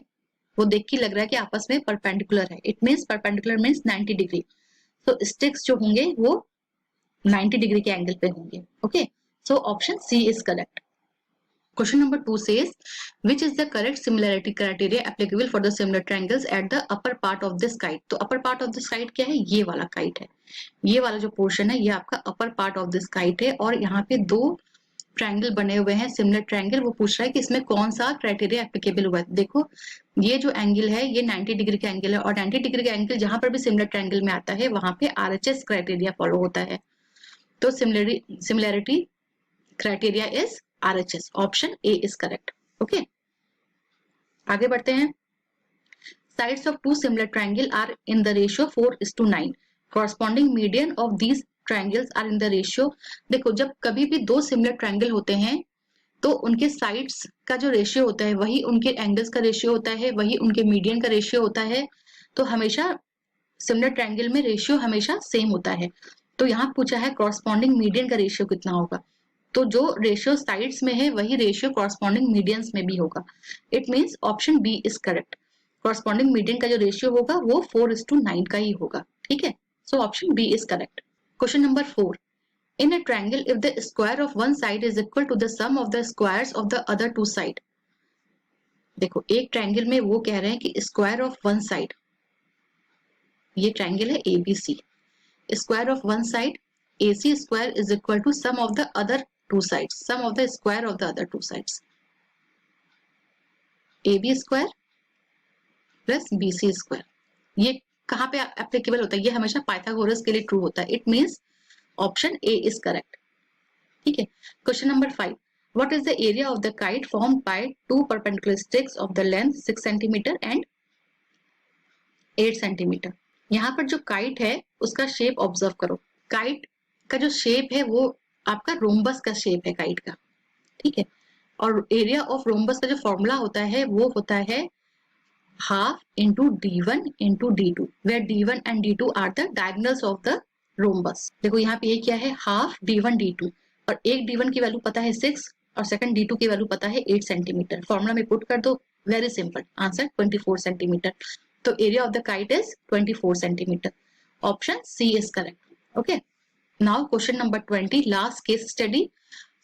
वो देख के लग रहा है कि आपस में परपेंडिकुलर है। It means perpendicular means 90 degree. So sticks जो होंगे वो 90 डिग्री के एंगल पे होंगे। Okay, so option C is correct. Question number 2 says, which is the correct similarity criteria applicable for the similar triangles at the upper part of this kite? तो upper part of this kite क्या है? ये वाला kite है, ये वाला जो portion है ये आपका upper part of this kite है, और यहाँ पे दो ट्रायंगल बने हुए हैं, सिमिलर ट्रायंगल। वो पूछ रहा है कि इसमें कौन सा क्राइटेरिया एप्लीकेबल हुआ है। देखो ये जो एंगल है ये 90 डिग्री का एंगल है, और 90 डिग्री का एंगल जहां पर भी सिमिलर ट्रायंगल में आता है वहां पे RHS क्राइटेरिया फॉलो होता है। तो similarity criteria is RHS। Option A is correct. Okay, आगे बढ़ते हैं। Sides of two similar triangles are in the ratio 4:9. Corresponding median of these triangles are in the ratio। देखो जब कभी भी दो सिमिलर ट्रायंगल होते हैं तो उनके साइड्स का जो रेशियो होता है वही उनके एंगल्स का रेशियो होता है, वही उनके मीडियन का रेशियो होता है। तो हमेशा सिमिलर ट्रायंगल में रेशियो हमेशा सेम होता है। तो यहाँ पूछा है कॉरस्पॉन्डिंग मीडियन का रेशियो कितना होगा, तो जो रेशियो साइड्स में है वही रेशियो कॉरस्पॉन्डिंग मीडियंस में भी होगा। It means option B is correct. Corresponding median का जो रेशियो होगा वो 4:9 का ही होगा। ठीक है, so option B is correct. Question number 4, in a triangle if the square of one side is equal to the sum of the squares of the other two side। देखो एक ट्रायंगल में वो कह रहे हैं कि स्क्वायर ऑफ वन साइड, ये triangle है ABC, square of one side AC square is equal to sum of the other two sides, sum of the square of the other two sides, AB square plus BC square. ये कहाँ पे applicable होता है? ये हमेशा Pythagoras के लिए true होता है। It means option A is correct. ठीक है, question number 5, what is the area of the kite formed by two perpendicular sticks of the length 6 centimetre and 8 centimetre. यहाँ पर जो काइट है उसका शेप ऑब्जर्व करो। काइट का जो शेप है वो आपका रोम्बस का शेप है काइट का। ठीक है, और एरिया ऑफ रोम्बस का जो फॉर्मूला होता है वो होता है half into D1 into D2, where D1 and D2 are the diagonals of the rhombus. देखो यहाँ पे ये क्या है, हाफ D1 D2, और एक D1 की वैल्यू पता है 6 और सेकंड D2 की वैल्यू पता है 8 सेंटीमीटर। फॉर्मूला में पुट कर दो, वेरी सिंपल, आंसर 24 सेंटीमीटर। तो area of the kite is 24 centimetre. Option C is correct. Okay, now question number 20, last case study.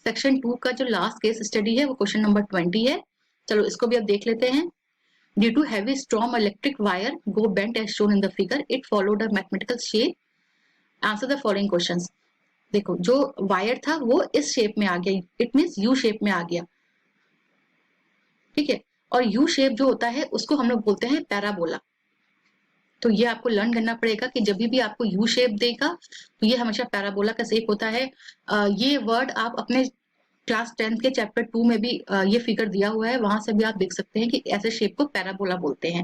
Section 2 का जो लास्ट केस स्टडी है वो क्वेश्चन नंबर 20 है। चलो इसको भी अब देख लेते हैं। Due to heavy storm, electric wire go bent as shown in the figure. It followed a mathematical shape. Answer the following questions. देखो जो वायर था वो इस शेप में आ गया, इट मीन्स यू शेप में आ गया। ठीक है, और यू शेप जो होता है उसको हम लोग बोलते हैं पैराबोला। तो ये आपको लर्न करना पड़ेगा कि जब भी आपको यू शेप देगा तो ये हमेशा पैराबोला का शेप होता है। ये वर्ड आप अपने क्लास 10th के चैप्टर 2 में भी ये फिगर दिया हुआ है, वहां से भी आप देख सकते हैं कि ऐसे शेप को पैराबोला बोलते हैं।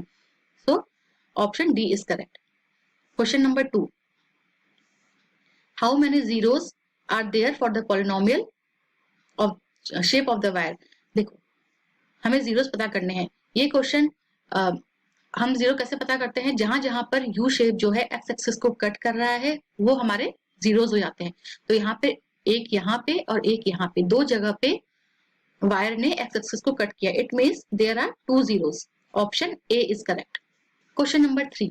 So option D is correct. Question number 2, how many zeros are there for the polynomial of shape of the wire. देखो हमें जीरोस पता करने हैं। ये क्वेश्चन हम जीरो कैसे पता करते हैं, जहां जहां पर यू शेप जो है एक्स एक्सिस को कट कर रहा है वो हमारे जीरोस हो जाते हैं। तो यहाँ पे एक यहाँ पे और एक यहाँ पे, दो जगह पे वायर ने एक्स एक्सिस को कट किया। It means there are 2 zeros. Option A is correct. Question number 3,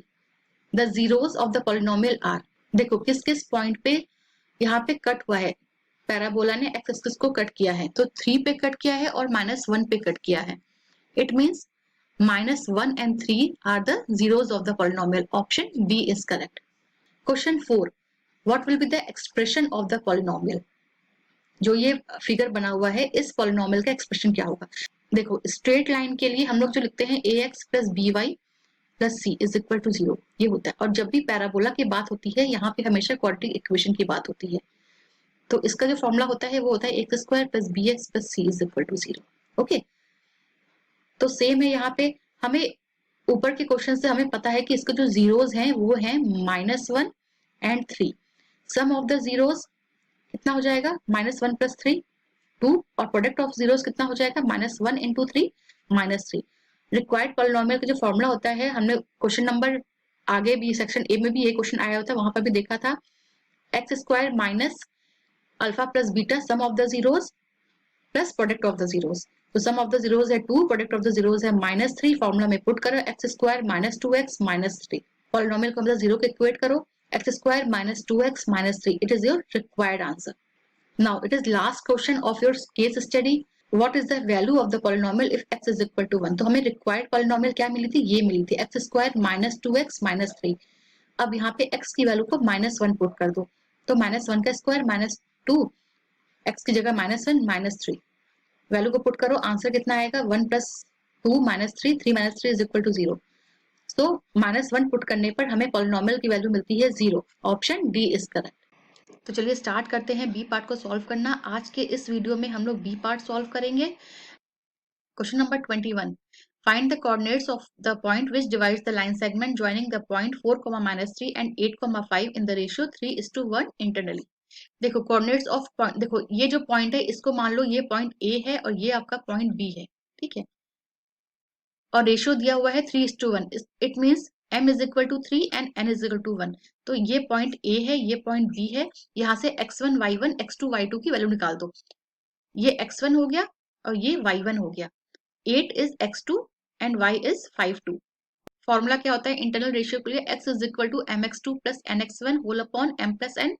the zeros of the polynomial are. देखो किस किस पॉइंट पे यहाँ पे कट हुआ है, पैराबोला ने एक्स एक्सिस को कट किया है। तो 3 पे कट किया है और -1 पे कट किया है। It means -1 and 3 are the zeros of the polynomial. Option B is correct. Question 4, what will be the expression of the polynomial? जो ये फिगर बना हुआ है इस पॉलिनोमियल का एक्सप्रेशन क्या होगा। देखो स्ट्रेट लाइन के लिए हम लोग जो लिखते हैं ax plus by plus c is equal to 0, ये होता है। और जब भी पैराबोला की बात होती है यहाँ पे हमेशा क्वाड्रेटिक इक्वेशन की बात होती है। तो इसका जो फॉर्मूला होता है वो होता है x square plus bx plus c is equal to 0। Okay, तो सेम है यहाँ पे। हमें ऊपर के क्वेश्चन से हमें पता है कि इसके जो जीरोस हैं वो हैं -1 and 3। Sum of the zeros कितना हो जाएगा, -1 + 3 2, और प्रोडक्ट ऑफ जीरोस कितना हो जाएगा, -1 × 3 -3। रिक्वायर्ड पॉलिनोमियल का जो फॉर्मूला होता है, हमने क्वेश्चन नंबर आगे भी सेक्शन ए में भी ये क्वेश्चन आया होता है, वहां पर भी देखा था, x² minus alpha plus beta some of the zeros plus product of the zeros. तो सम ऑफ द जीरोस है 2, प्रोडक्ट ऑफ द जीरोस है -3। फॉर्मूला में पुट करो x² -2x -3। पॉलिनोमियल को मतलब 0 के इक्वेट करो, x² -2x -3। It is your required answer. Now it is last question of your case study. What is the value of the polynomial if x is equal to 1। तो हमें required polynomial क्या मिली थी, ये मिली थी x square minus 2x minus 3। अब यहाँ पे x की वैल्यू को -1 पुट कर दो, तो -1 का स्क्वायर -2, x की जगह -1 -3, वैल्यू को पुट करो, आंसर कितना आएगा 1 + 2 -3, 3 - 3 is equal to 0। So -1 put करने पर हमें पॉलिनोमियल की वैल्यू मिलती है 0। Option D is correct. तो चलिए स्टार्ट करते हैं बी पार्ट को सॉल्व करना। आज के इस वीडियो में हम लोग बी पार्ट सॉल्व करेंगे। Question number 21, find the coordinates of the point which divides the line segment joining the point 4, -3 and 8, 5 in the ratio 3:1 internally। देखो कोऑर्डिनेट्स ऑफ पॉइंट, देखो ये जो पॉइंट है इसको मान लो ये पॉइंट ए है और ये आपका पॉइंट बी है, ठीक है, और रेशियो दिया हुआ है 3:1। It means m is equal to 3 and n is equal to 1। तो ये पॉइंट ए है, ये पॉइंट बी है, यहाँ से x1 y1 x2 y2 की वैल्यू निकाल दो। ये x1 हो गया और ये y1 हो गया। 8 is x2 and y is 5 2। Formula क्या होता है इंटरनल रेशियो के लिए, x is equal to mx2 plus nx1 whole upon m plus n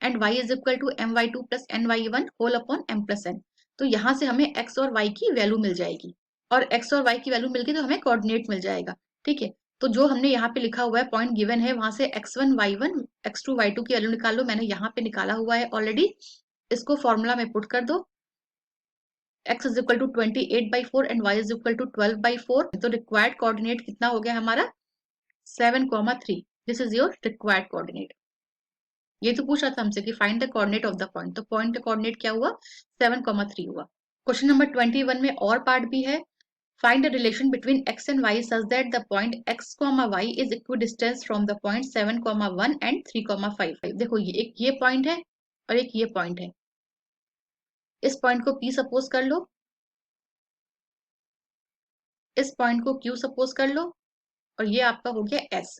and y is equal to my2 plus ny1 whole upon m plus n। तो यहाँ से हमें x और y की वैल्यू मिल जाएगी, और x और y की वैल्यू मिलके तो हमें कोऑर्डिनेट मिल जाएगा, ठीक है। तो जो हमने यहाँ पे लिखा हुआ है पॉइंट गिवन है, वहां से x1 y1 x2 y2 की वैल्यू निकाल लो। मैंने यहाँ पे निकाला हुआ है ऑलरेडी, इसको फॉर्मूला में पुट कर दो। x is equal to 28/4 and y is equal to 12/4। तो रिक्वायर्ड कोऑर्डिनेट कितना हो गया हमारा 7,3। This is your required coordinate. ये तो पूछा था हमसे कि find the coordinate of the point, तो पॉइंट का कोऑर्डिनेट क्या हुआ 7,3 हुआ। क्वेश्चन नंबर 21 में और पार्ट भी है। Find the relation between x and y such that the point x, y is equidistance from the point 7, 1 and 3, 5। देखो एक ये पॉइंट है और एक ये पॉइंट है। इस पॉइंट को P सपोज कर लो, इस पॉइंट को Q सपोज कर लो, और ये आपका हो गया S।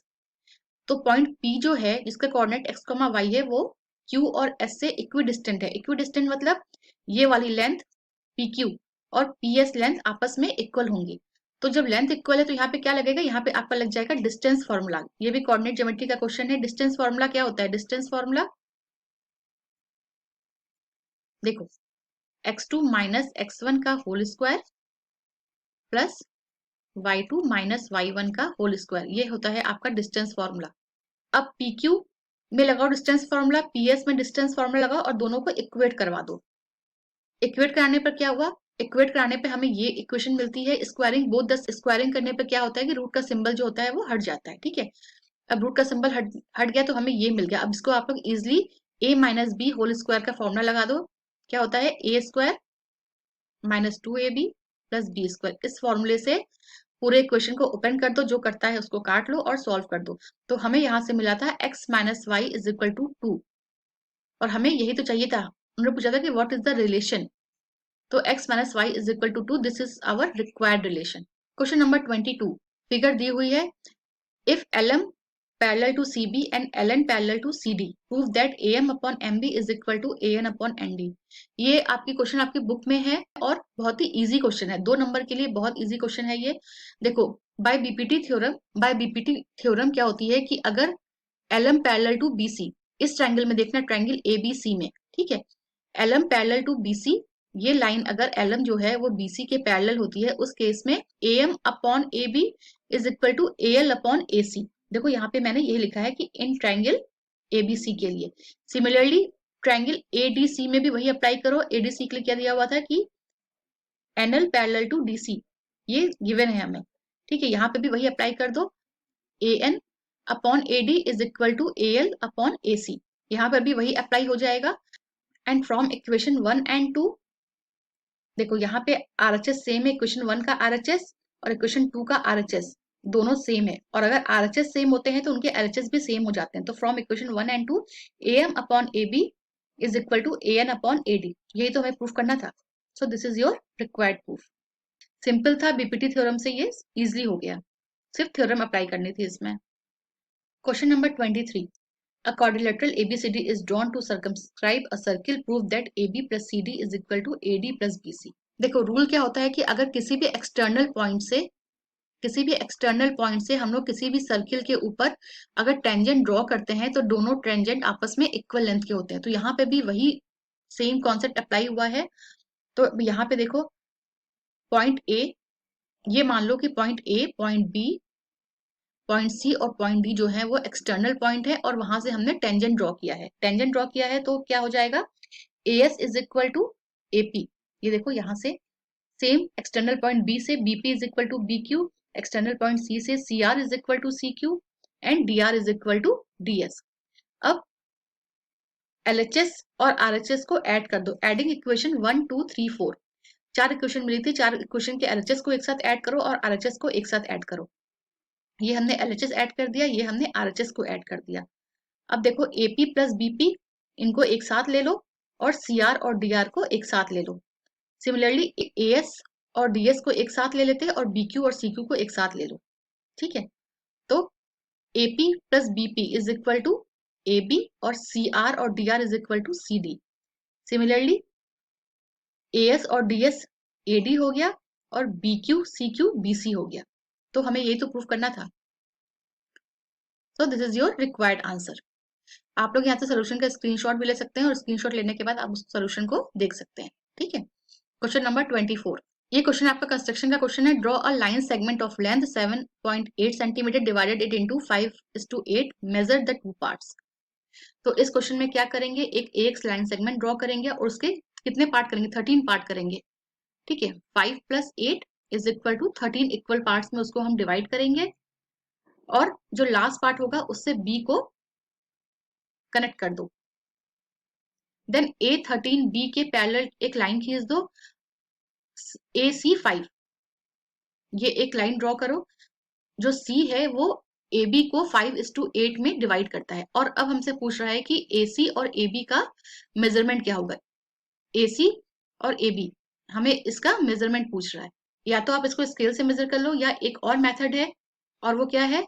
तो पॉइंट P जो है जिसका कोऑर्डिनेट x, y है, वो Q और S से इक्विडिस्टेंट है। इक्विडिस्टेंट मतलब ये वाली लेंथ PQ और PS लेंथ आपस में इक्वल होंगी। तो जब लेंथ इक्वल है तो यहाँ पे क्या लगेगा, यहाँ पे आपका लग जाएगा डिस्टेंस फॉर्मूला। ये भी कोऑर्डिनेट ज्योमेट्री का क्वेश्चन है। डिस्टेंस फॉर्मूला क्या होता है, डिस्टेंस फॉर्मूला देखो x2 माइनस x1 का whole square plus y2 minus y1 का होल स्क्वायर, ये होता है आपका डिस्टेंस फॉर्मूला। अब PQ में लगाओ डिस्टेंस फॉर्मूला, PS में डिस्टेंस फॉर्मूला लगाओ और दोनों को इक्वेट करवा दो। इक्वेट कराने पर क्या हुआ, इक्वेट कराने पे हमें ये इक्वेशन मिलती है। स्क्वायरिंग बोथ द स्क्वायरिंग करने पे क्या होता है कि रूट का सिंबल जो होता है वो हट जाता है, ठीक है। अब रूट का सिंबल हट गया तो हमें ये मिल गया। अब इसको आप लोग easily a minus b whole square का फॉर्मूला लगा दो। क्या होता है a square minus 2ab plus b square. इस फॉर्मूले से पूरे इक्वेशन को ओपन कर दो, जो करता है उसको काट लो और सॉल्व कर दो। तो हमें यहाँ से मिला था x minus y is equal to 2, और हमें यही तो चाहिए था। हमने पूछा था कि व्हाट इज द रिलेशन, तो x minus y is equal to 2, this is our required relation. Question number 22, figure दी हुई है। If LM parallel to CB and LN parallel to CD, prove that AM upon MB is equal to AN upon ND। ये आपकी question आपकी book में है और बहुत ही इजी क्वेश्चन है, 2 नंबर के लिए बहुत इजी क्वेश्चन है ये। देखो बाय बीपीटी थ्योरम क्या होती है कि अगर LM पैरेलल टू BC, इस ट्रायंगल में देखना, ट्रायंगल ABC में, ठीक है, LM पैरेलल टू BC, ये लाइन अगर LM जो है वो BC के पैरेलल होती है, उस केस में AM upon AB is equal to AL upon AC। देखो यहाँ पे मैंने ये लिखा है कि इन ट्रायंगल ABC के लिए। सिमिलरली ट्रायंगल ADC में भी वही अप्लाई करो। ADC के लिए क्या दिया हुआ था कि NL पैरेलल टू DC, ये गिवन है हमें, ठीक है। यहाँ पे भी वही अप्लाई कर दो, AN upon AD is equal to AL upon AC। यहाँ पर भी वही अप्लाई हो जाएगा। एंड फ्रॉम इक्वेशन 1 एंड 2, देखो यहाँ पे RHS सेम है, इक्वेशन 1 का RHS और इक्वेशन 2 का RHS दोनों सेम है, और अगर RHS सेम होते हैं तो उनके LHS भी सेम हो जाते हैं। तो from equation 1 and 2 AM upon AB is equal to AN upon AD, यही तो हमें प्रूफ करना था। So this is your required proof. Simple था, बीपीटी थ्योरम से ये इजिली हो गया, सिर्फ थ्योरम अप्लाई करनी थी इसमें। Question number 23, a quadrilateral ABCD is drawn to circumscribe a circle, prove that AB plus CD is equal to AD plus BC। देखो रूल क्या होता है कि अगर किसी भी एक्सटर्नल पॉइंट से हम लोग किसी भी सर्किल के ऊपर अगर टेंजेंट ड्रॉ करते हैं तो दोनों टेंजेंट आपस में इक्वल लेंथ के होते हैं। तो यहाँ पे भी वही सेम कॉन्सेप्ट अप्लाई हुआ है। तो यहाँ पे देखो पॉइंट ए, ये मान लो कि point A, point B, point C और पॉइंट डी जो है वो एक्सटर्नल पॉइंट है और वहां से हमने टेंजेंट ड्रॉ किया है। टेंजेंट ड्रॉ किया है तो क्या हो जाएगा, A S is equal to AP. ये देखो यहाँ से सेम एक्सटर्नल पॉइंट बी से BP is equal to B Q, external point C से C R is equal to C Q and D R is equal to D S. अब LHS और RHS को add कर दो। Adding equation 1 2 3 4, चार equation मिली थी, चार इक्वेशन के एलएचएस को एक साथ ऐड करो और आरएचएस को एक साथ ऐड करो। ये हमने एलएचएस ऐड कर दिया, ये हमने आरएचएस को ऐड कर दिया। अब देखो एपी प्लस बीपी इनको एक साथ ले लो और सीआर और डीआर को एक साथ ले लो। सिमिलरली एएस और डीएस को एक साथ ले लेते हैं और बीक्यू और सीक्यू को एक साथ ले लो। ठीक है, तो AP plus BP is equal to AB और सीआर और DR is equal to CD. Similarly AS और डीएस एडी हो गया और बीक्यू सीक्यू बीसी हो गया। तो हमें ये तो प्रूफ करना था। So this is your required answer. आप लोग यहाँ से सोल्यूशन का स्क्रीनशॉट भी ले सकते हैं और स्क्रीनशॉट लेने के बाद आप उस सोल्यूशन को देख सकते हैं। ठीक है, क्वेश्चन नंबर 24, ये क्वेश्चन आपका कंस्ट्रक्शन का क्वेश्चन है। Draw a line segment of length 7.8 centimetre, divided it into 5:8, measure the two parts. तो इस क्वेश्चन में क्या करेंगे, एक लाइन सेगमेंट ड्रॉ करेंगे और उसके कितने पार्ट करेंगे, 13 पार्ट करेंगे। ठीक है, 5 + 8 is equal to 13 equal parts में उसको हम डिवाइड करेंगे और जो लास्ट पार्ट होगा उससे बी को कनेक्ट कर दो। देन A13B के पैरेलल एक लाइन खींच दो, AC5, ये एक लाइन ड्रॉ करो। जो C है वो AB को 5:8 में डिवाइड करता है। और अब हमसे पूछ रहा है कि AC और AB का मेजरमेंट क्या होगा। AC और AB हमें इसका मेजरमेंट पूछ रहा है। या तो आप इसको स्केल से मेजर कर लो या एक और मेथड है और वो क्या है,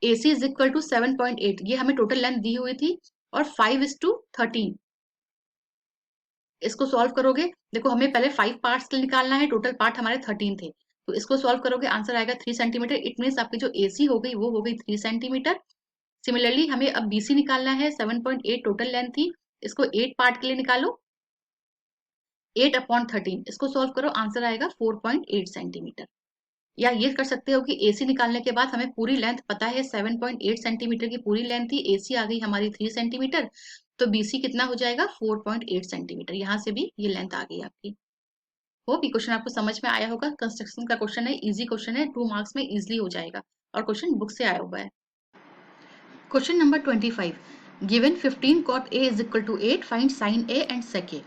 AC इज इक्वल टू 7.8, ये हमें टोटल लेंथ दी हुई थी और 5:13, इसको सॉल्व करोगे। देखो हमें पहले 5 पार्ट्स निकालना है, टोटल पार्ट हमारे 13 थे, तो इसको सॉल्व करोगे आंसर आएगा 3 सेंटीमीटर। इट मीन आपकी जो AC हो गई वो हो गई 3 सेंटीमीटर। सिमिलरली हमें अब BC निकालना है, 7.8 टोटल लेंथ थी, इसको 8 पार्ट के लिए निकालो, 8/13, इसको सॉल्व करो आंसर आएगा 4.8 सेंटीमीटर। या ये कर सकते हो कि AC निकालने के बाद हमें पूरी लेंथ पता है, 7.8 सेंटीमीटर की पूरी लेंथ थी, AC आ गई हमारी 3 सेंटीमीटर, तो BC कितना हो जाएगा 4.8 सेंटीमीटर। यहाँ से भी ये लेंथ आ गई आपकी। होप ये क्वेश्चन आपको समझ में आया होगा। कंस्ट्रक्शन का क्वेश्चन है, इजी क्वेश्चन है, 2 मार्क्स में इजिली हो जाएगा और क्वेश्चन बुक से आया हुआ है। Question number 25, given 15 cot A is equal to 8, find sin A and sec A।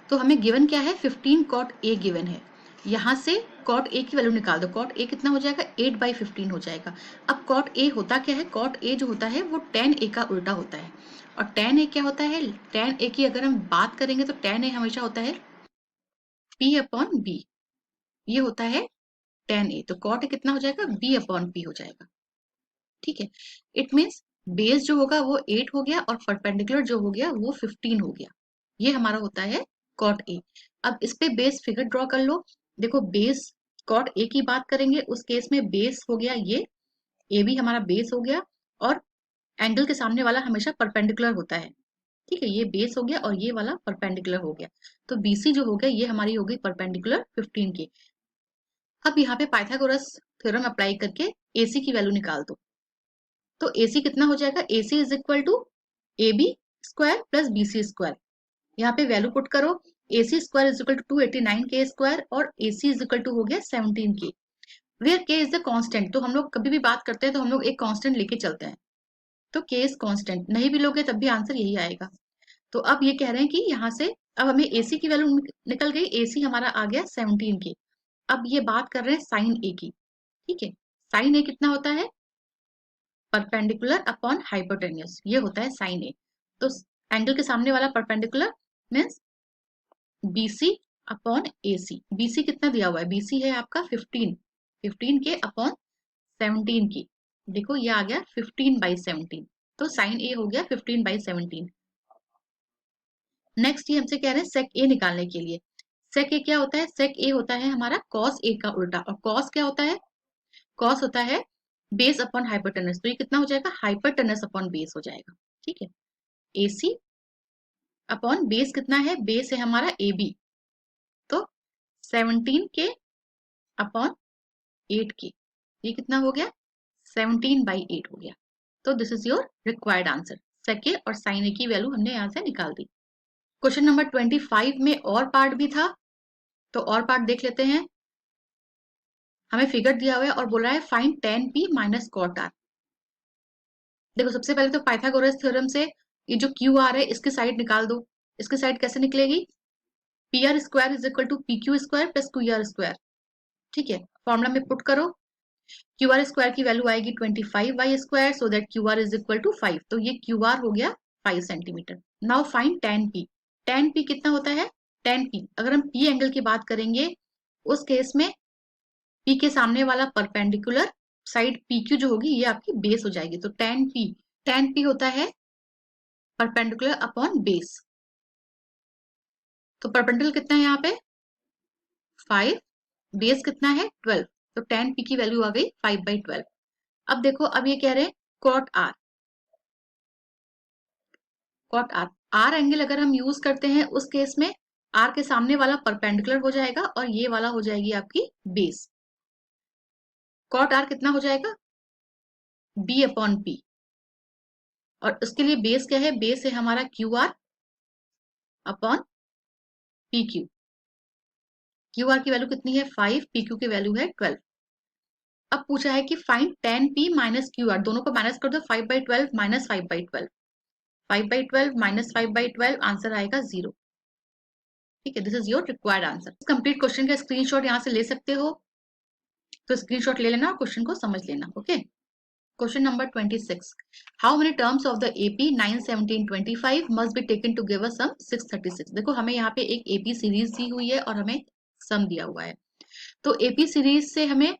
तो हमें गिवन क्या है, 15 cot A गिवन है। यहाँ से cot A की वैल्यू निकाल दो। cot A कितना हो जाएगा, 8/15 हो जाएगा। अब cot A होता क्या है, cot A जो होता है वो tan A का उल्टा होता है। और tan A क्या होता है, tan A की अगर हम बात करेंगे तो tan A हमेशा होता है P/B, ये होता है tan A। तो cot A कितना हो जाएगा, B/P हो जाएगा। ठीक है, इट मीन्स बेस जो होगा वो 8 हो गया और परपेंडिकुलर जो हो गया वो 15 हो गया। ये हमारा होता है cot A। अब इस पे बेस फिगर ड्रॉ कर लो। देखो बेस cot A की बात करेंगे, उस केस में बेस हो गया ये, ए भी हमारा बेस हो गया और एंगल के सामने वाला हमेशा परपेंडिकुलर होता है। ठीक है, ये बेस हो गया और ये वाला परपेंडिकुलर हो गया, तो BC जो हो गया ये हमारी हो गई परपेंडिकुलर 15 की। अब यहाँ पे पाइथागोरस थ्योरम अप्लाई करके AC की वैल्यू निकाल दो। तो AC कितना हो जाएगा, AC is equal to AB square plus BC square. यहाँ पे वैल्यू पुट करो, AC square is equal to 289 के स्क्वायर और AC इज इक्वल टू हो गया 17 के। Where K is the constant, तो हम लोग कभी भी बात करते हैं तो हम लोग एक कांस्टेंट लेके चलते हैं, तो K इज कांस्टेंट, नहीं भी लोगे तब भी आंसर यही आएगा। तो अब ये कह रहे हैं कि यहाँ से अब हमें AC की वैल्यू निकल गई, AC हमारा आ गया 17 के। अब ये बात कर रहे हैं साइन A की। ठीक है, साइन A कितना होता है, परपेंडिकुलर अपॉन हाइपोटेन्यूस, ये होता है साइन ए। तो एंगल के सामने वाला perpendicular means BC upon AC। BC कितना दिया हुआ है, BC है आपका 15, 15 के अपॉन 17 की। देखो ये आ गया 15/17, तो साइन ए हो गया 15/17। नेक्स्ट ये हमसे कह रहे हैं सेक ए निकालने के लिए। सेक ए क्या होता है, सेक ए होता है हमारा कॉस ए का उल्टा, और कॉस क्या होता है, कॉस होता है बेस अपॉन हाइपोटेनस, तो ये कितना हो जाएगा, हाइपोटेनस अपॉन बेस हो जाएगा। ठीक है, AC अपॉन बेस कितना है, बेस है हमारा AB, 17k अपॉन 8k, ये कितना हो गया 17/8 हो गया। तो this is your required answer. सेके और साइन ए की वैल्यू हमने यहाँ से निकाल दी। क्वेश्चन नंबर 25 में और पार्ट भी था, तो और पार्ट देख लेते हैं। हमें फिगर दिया हुआ है और बोला है find tan p minus cot r। देखो सबसे पहले तो पाइथागोरस थ्योरम से ये जो क्यू आर है इसकी साइड निकाल दो। इसकी साइड कैसे निकलेगी, P R square is equal to P Q square plus Q R square. ठीक है, फॉर्मूला में पुट करो, क्यू आर स्क्वायर की वैल्यू आएगी 25y square, so that Q R is equal to 5। तो ये क्यू आर हो गया 5 centimetre. Now find tan p। tan p कितना होता है, tan p अगर हम p एंगल की बात करेंगे उस केस में p के सामने वाला परपेंडिकुलर साइड PQ जो होगी ये आपकी बेस हो जाएगी। तो tan p होता है परपेंडिकुलर अपॉन बेस। तो परपेंडिकुलर कितना है यहाँ पे 5, बेस कितना है 12, तो tan p की वैल्यू आ गई 5/12। अब देखो अब ये कह रहे हैं cot r। r एंगल अगर हम यूज करते हैं उस केस में r के सामने वाला परपेंडिकुलर हो जाएगा और ये वाला हो जाएगी आपकी बेस। cot r कितना हो जाएगा b/p, और उसके लिए बेस क्या है, बेस है हमारा Q R upon P Q. Q R की वैल्यू कितनी है 5, पी क्यू की वैल्यू है 12। अब पूछा है कि find tan p minus Q R, दोनों को माइनस कर दो, 5/12 माइनस 5/12, 5/12 माइनस 5/12 आंसर आएगा 0। ठीक है, this is your required answer. Complete question का स्क्रीनशॉट यहाँ से ले सकते हो, तो स्क्रीनशॉट ले लेना और क्वेश्चन को समझ लेना। Okay, question number 26, how many terms of the AP 9, 17, 25 must be taken to give a sum 636। देखो हमें यहाँ पे एक एपी सीरीज दी हुई है और हमें सम दिया हुआ है। तो एपी सीरीज से हमें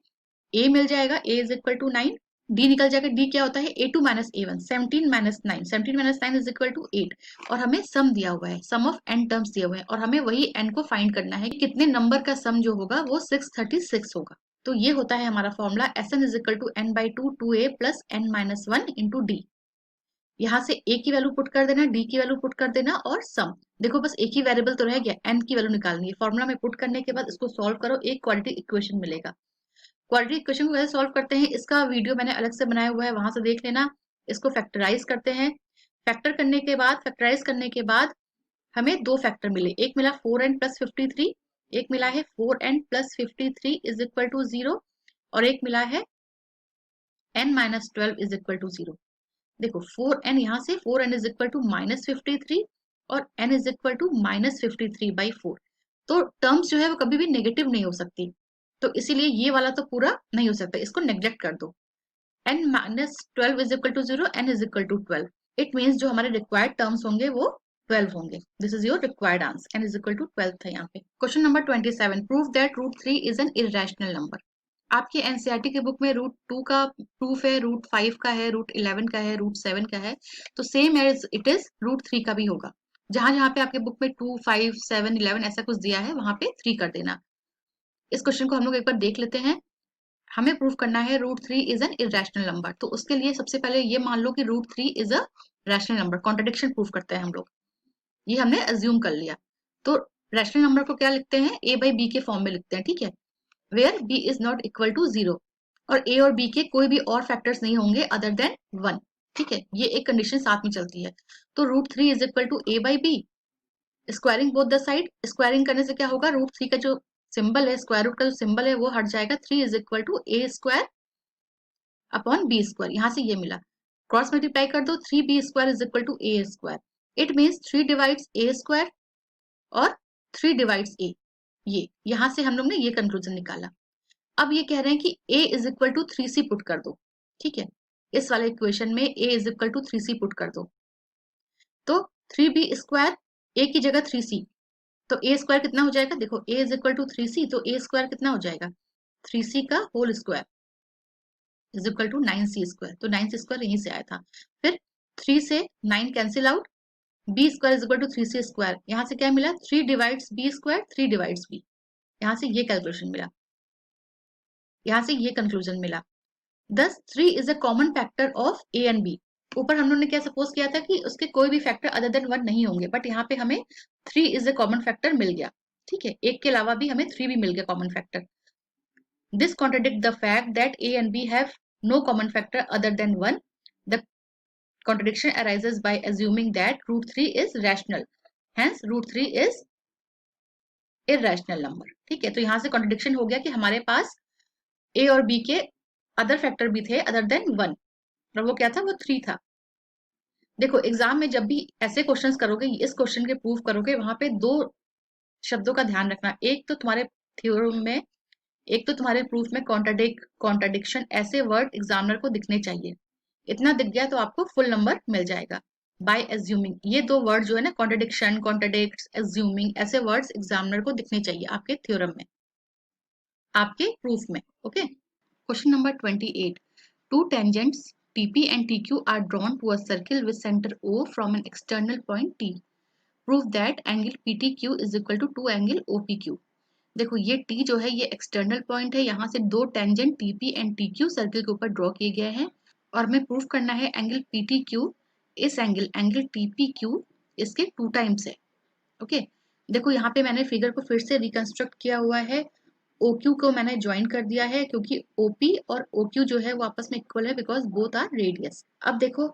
a मिल जाएगा, a is equal to 9, d निकल जाएगा, d क्या होता है a2 minus a1, 17 minus 9, 17 minus 9 is equal to 8, और हमें सम दिया हुआ है, सम ऑफ n टर्म्स दिए हुए हैं और हमें वही n को फाइंड करना है, कितने नंबर का सम जो होगा वो 636 होगा। तो ये होता है हमारा formula Sn is equal to n/2 2a plus n minus 1 into d. यहाँ से a की वैल्यू पुट कर देना, d की वैल्यू पुट कर देना और सम। देखो बस एक ही वेरिएबल तो रह गया, n की वैल्यू निकालनी है। फॉर्मूला में पुट करने के बाद इसको सॉल्व करो, एक क्वाड्रेटिक इक्वेशन मिलेगा। क्वाड्रेटिक इक्वेशन को कैसे सॉल्व करते हैं इसका वीडियो मैंने अलग से बनाया हुआ है, वहां से देख लेना। इसको फैक्टराइज करते हैं, फैक्टराइज करने के बाद हमें दो फैक्टर मिले, एक मिला 4n प्लस 53, एक मिला है 4n plus 53 is equal to 0, और एक मिला है n minus 12 is equal to 0। देखो 4n यहाँ से 4n is equal to minus 53 और n is equal to minus 53/4। तो टर्म्स जो है वो कभी भी नेगेटिव नहीं हो सकती, तो इसीलिए ये वाला तो पूरा नहीं हो सकता, इसको नेग्लेक्ट कर दो। n minus 12 is equal to 0, n is equal to 12, it means जो हमारे रिक्वायर्ड टर्म्स होंगे वो 12 होंगे। This is your required answer, n is equal to 12 था यहाँ पे। Question number 27, prove that √3 is an irrational number. आपके एनसीईआरटी के बुक में √2 का प्रूफ है, √5 का है, √11 का है, √7 का है, तो सेम एज इट इज √3 का भी होगा। जहां जहां पे आपके बुक में 2, 5, 7, 11 ऐसा कुछ दिया है वहां पे 3 कर देना। इस क्वेश्चन को हम लोग एक बार देख लेते हैं। हमें प्रूफ करना है √3 इज एन इरेशनल नंबर, तो उसके लिए सबसे पहले ये मान लो कि √3 is a rational number. Contradiction proof करते हैं हम लोग, ये हमने अज्यूम कर लिया। तो रैशनल नंबर को क्या लिखते हैं, a/b के फॉर्म में लिखते हैं। ठीक है, where b is not equal to 0 और a और b के कोई भी और फैक्टर्स नहीं होंगे अदर देन 1। ठीक है, ये एक कंडीशन साथ में चलती है। तो √3 is equal to a/b, squaring both the side, squaring करने से क्या होगा, √3 का जो सिंबल है, स्क्वायर रूट का जो सिंबल है वो हट जाएगा, 3 is equal to a square upon b square. यहाँ से ये मिला, क्रॉस मल्टीप्लाई कर दो, 3b square is equal to a square. It means 3 divides a square और 3 डिवाइड्स a। ये यहाँ से हम लोग ने ये कंक्लूजन निकाला। अब ये कह रहे हैं कि a is equal to 3c put कर दो। ठीक है, इस वाले इक्वेशन में a is equal to 3c put कर दो, तो 3b स्क्वायर a की जगह 3c, तो a स्क्वायर कितना हो जाएगा, देखो a is equal to 3c, तो a स्क्वायर कितना हो जाएगा 3c का whole square is equal to 9c square. तो 9c स्क्वायर यहीं से आया था। फिर 3 से 9 cancel out, b square is equal to 3c square. यहाँ से क्या मिला, 3 divides b square, 3 divides b। यहाँ से ये कैलकुलेशन मिला, यहाँ से ये कंक्लूजन मिला। Thus 3 is a common factor of a and b। ऊपर हम लोगों ने क्या सपोज किया था कि उसके कोई भी फैक्टर अदर देन 1 नहीं होंगे, बट यहाँ पे हमें 3 is a common factor मिल गया। ठीक है, एक के अलावा भी हमें 3 भी मिल गया common factor. This contradict the fact that a and b have no common factor other than 1। द contradiction arises by assuming that root 3 is rational, hence root 3 is irrational number। ठीक है, तो यहां से कॉन्ट्रडिक्शन हो गया कि हमारे पास ए और बी के अदर फैक्टर भी थे अदर देन 1, और वो क्या था, वो 3 था। देखो एग्जाम में जब भी ऐसे क्वेश्चंस करोगे, इस क्वेश्चन के प्रूव करोगे, वहां पे दो शब्दों का ध्यान रखना। एक तो तुम्हारे थ्योरम में, एक तो तुम्हारे प्रूफ में कॉन्ट्रडिक्शन, ऐसे वर्ड एग्जामिनर को दिखने चाहिए। इतना दिख गया तो आपको फुल नंबर मिल जाएगा। बाय एज्यूमिंग, ये दो वर्ड जो है ना, कॉन्ट्रडिक्शन, कॉन्ट्रडिक्ट, एज्यूमिंग, ऐसे वर्ड्स एग्जामिनर को दिखने चाहिए आपके थ्योरम में, आपके प्रूफ में। Okay, question number 28। To tangents TP and TQ are drawn to a circle with center O from an external point T. Prove that angle PTQ is equal to 2 angle OPQ। देखो ये T जो है ये external point है, यहाँ से दो tangent TP and TQ circle के ऊपर ड्रॉ किए गए हैं, और हमें प्रूफ करना है एंगल PTQ, इस एंगल TPQ इसके 2 टाइम्स है। ओके, देखो यहाँ पे मैंने फिगर को फिर से रिकंस्ट्रक्ट किया हुआ है। OQ को मैंने ज्वाइन कर दिया है क्योंकि OP और OQ जो है वो आपस में इक्वल है, बिकॉज बोथ आर रेडियस। अब देखो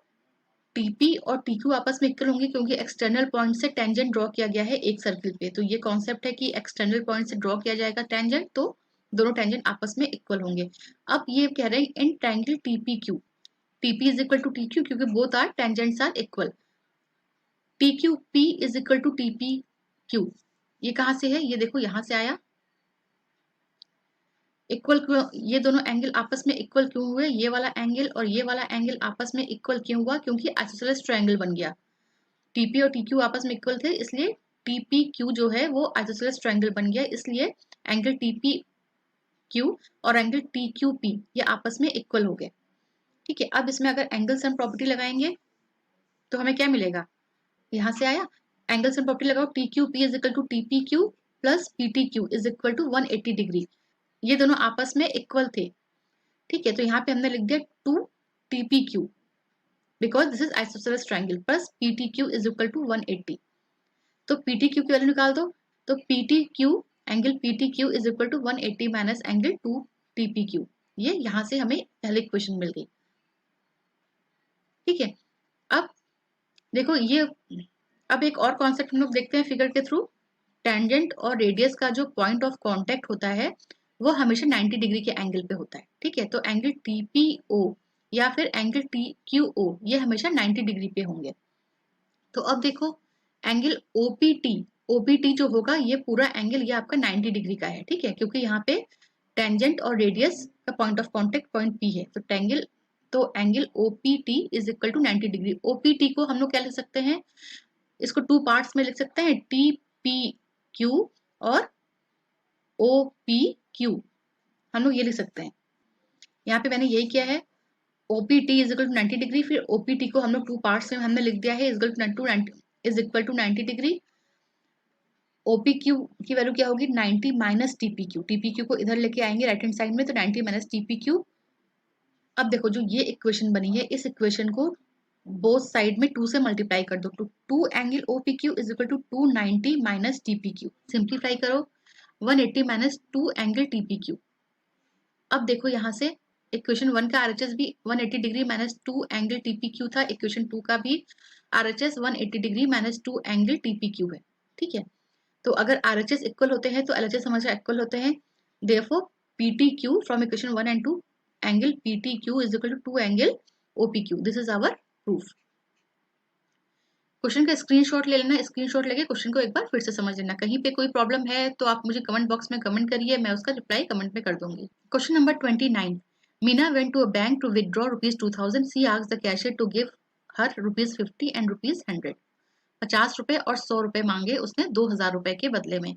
TP और TQ आपस में इक्वल होंगे क्योंकि एक्सटर्नल पॉइंट से टेंजेंट ड्रॉ किया गया है एक सर्किल पे। तो ये कॉन्सेप्ट है कि एक्सटर्नल पॉइंट से ड्रॉ किया जाएगा टेंजेंट, तो दोनों टेंजेंट आपस में इक्वल होंगे। अब ये कह रहे हैं in triangle TPQ, TP is equal to TQ क्योंकि both are tangents are equal. TQP is equal to TPQ, ये कहां से है, ये देखो यहां से आया। इक्वल क्यों, ये दोनों एंगल आपस में इक्वल क्यों हुए, ये वाला एंगल और ये वाला एंगल आपस में इक्वल क्यों हुआ, क्योंकि आइसोसेलेस ट्रायंगल बन गया। TP और TQ आपस में इक्वल थे, इसलिए TPQ जो है वो आइसोसेलेस ट्रायंगल बन गया, इसलिए एंगल TPQ और एंगल TQP ये आपस में इक्वल हो गए। ठीक है, अब इसमें अगर एंगल सम प्रॉपर्टी लगाएंगे तो हमें क्या मिलेगा, यहां से आया एंगल सम प्रॉपर्टी लगाओ, TQP is equal to TPQ plus PTQ is equal to 180 degree. ये दोनों आपस में इक्वल थे। ठीक है, तो यहाँ पे हमने लिख दिया 2 TPQ because this is isosceles triangle, plus PTQ is equal to 180। तो PTQ की वैल्यू निकाल दो, तो PTQ angle PTQ is equal to 180 minus angle 2 TPQ। ये यहां से हमें पहले इक्वेशन मिल गई। ठीक है, अब देखो ये, अब एक और कॉन्सेप्ट हम लोग देखते हैं फिगर के थ्रू। टेंजेंट और रेडियस का जो पॉइंट ऑफ कांटेक्ट होता है वो हमेशा 90 डिग्री के एंगल पे होता है। ठीक है, तो एंगल TPO या फिर एंगल TQO ये हमेशा 90 डिग्री पे होंगे। तो अब देखो एंगल OPT जो होगा ये पूरा एंगल ये आपका 90 डिग्री का है। ठीक है, क्योंकि यहाँ पे टेंजेंट और रेडियस का point of contact point P है, तो angle OPT is equal to 90 degree. OPT को हम लोग क्या लिख सकते हैं, इसको 2 पार्ट्स में लिख सकते हैं, TPQ और OPQ, हम लोग ये लिख सकते हैं। यहाँ पे मैंने यही किया है, OPT is equal to 90 degree, फिर OPT को हम लोग 2 पार्ट्स में हमने लिख दिया है, is equal to 90 degree. OPQ की वैल्यू क्या होगी, 90 माइनस TPQ। TPQ को इधर लेके आएंगे राइट हैंड साइड में, तो 90 माइनस TPQ। अब देखो जो ये इक्वेशन बनी है, इस इक्वेशन को बोथ साइड में 2 से मल्टीप्लाई कर दो, तो 2 angle OPQ is equal to 290 minus TPQ। Simplify करो, 180 माइनस 2 एंगल TPQ। अब देखो यहाँ से इक्वेशन 1 का RHS भी 180 डिग्री माइनस 2 एंगल TPQ था, इक्वेशन 2 का भी RHS 180 degree minus 2 angle TPQ है। ठीक है, तो अगर RHS इक्वल होते हैं तो LHS हमेशा इक्वल होते हैं। Therefore PTQ from equation 1 and 2, angle PTQ is equal to 2 angle OPQ। This is our proof. Question का स्क्रीनशॉट ले लेना, स्क्रीनशॉट लेके क्वेश्चन को एक बार फिर से समझ लेना। कहीं पे कोई प्रॉब्लम है तो आप मुझे कमेंट बॉक्स में कमेंट करिए, मैं उसका रिप्लाई कमेंट में कर दूंगी। Question number 29। Meena went to a bank to withdraw ₹2000। She asked the cashier to give her ₹50 and ₹100। 50 रुपए और 100 रुपए मांगे उसने 2000 रुपए के बदले में।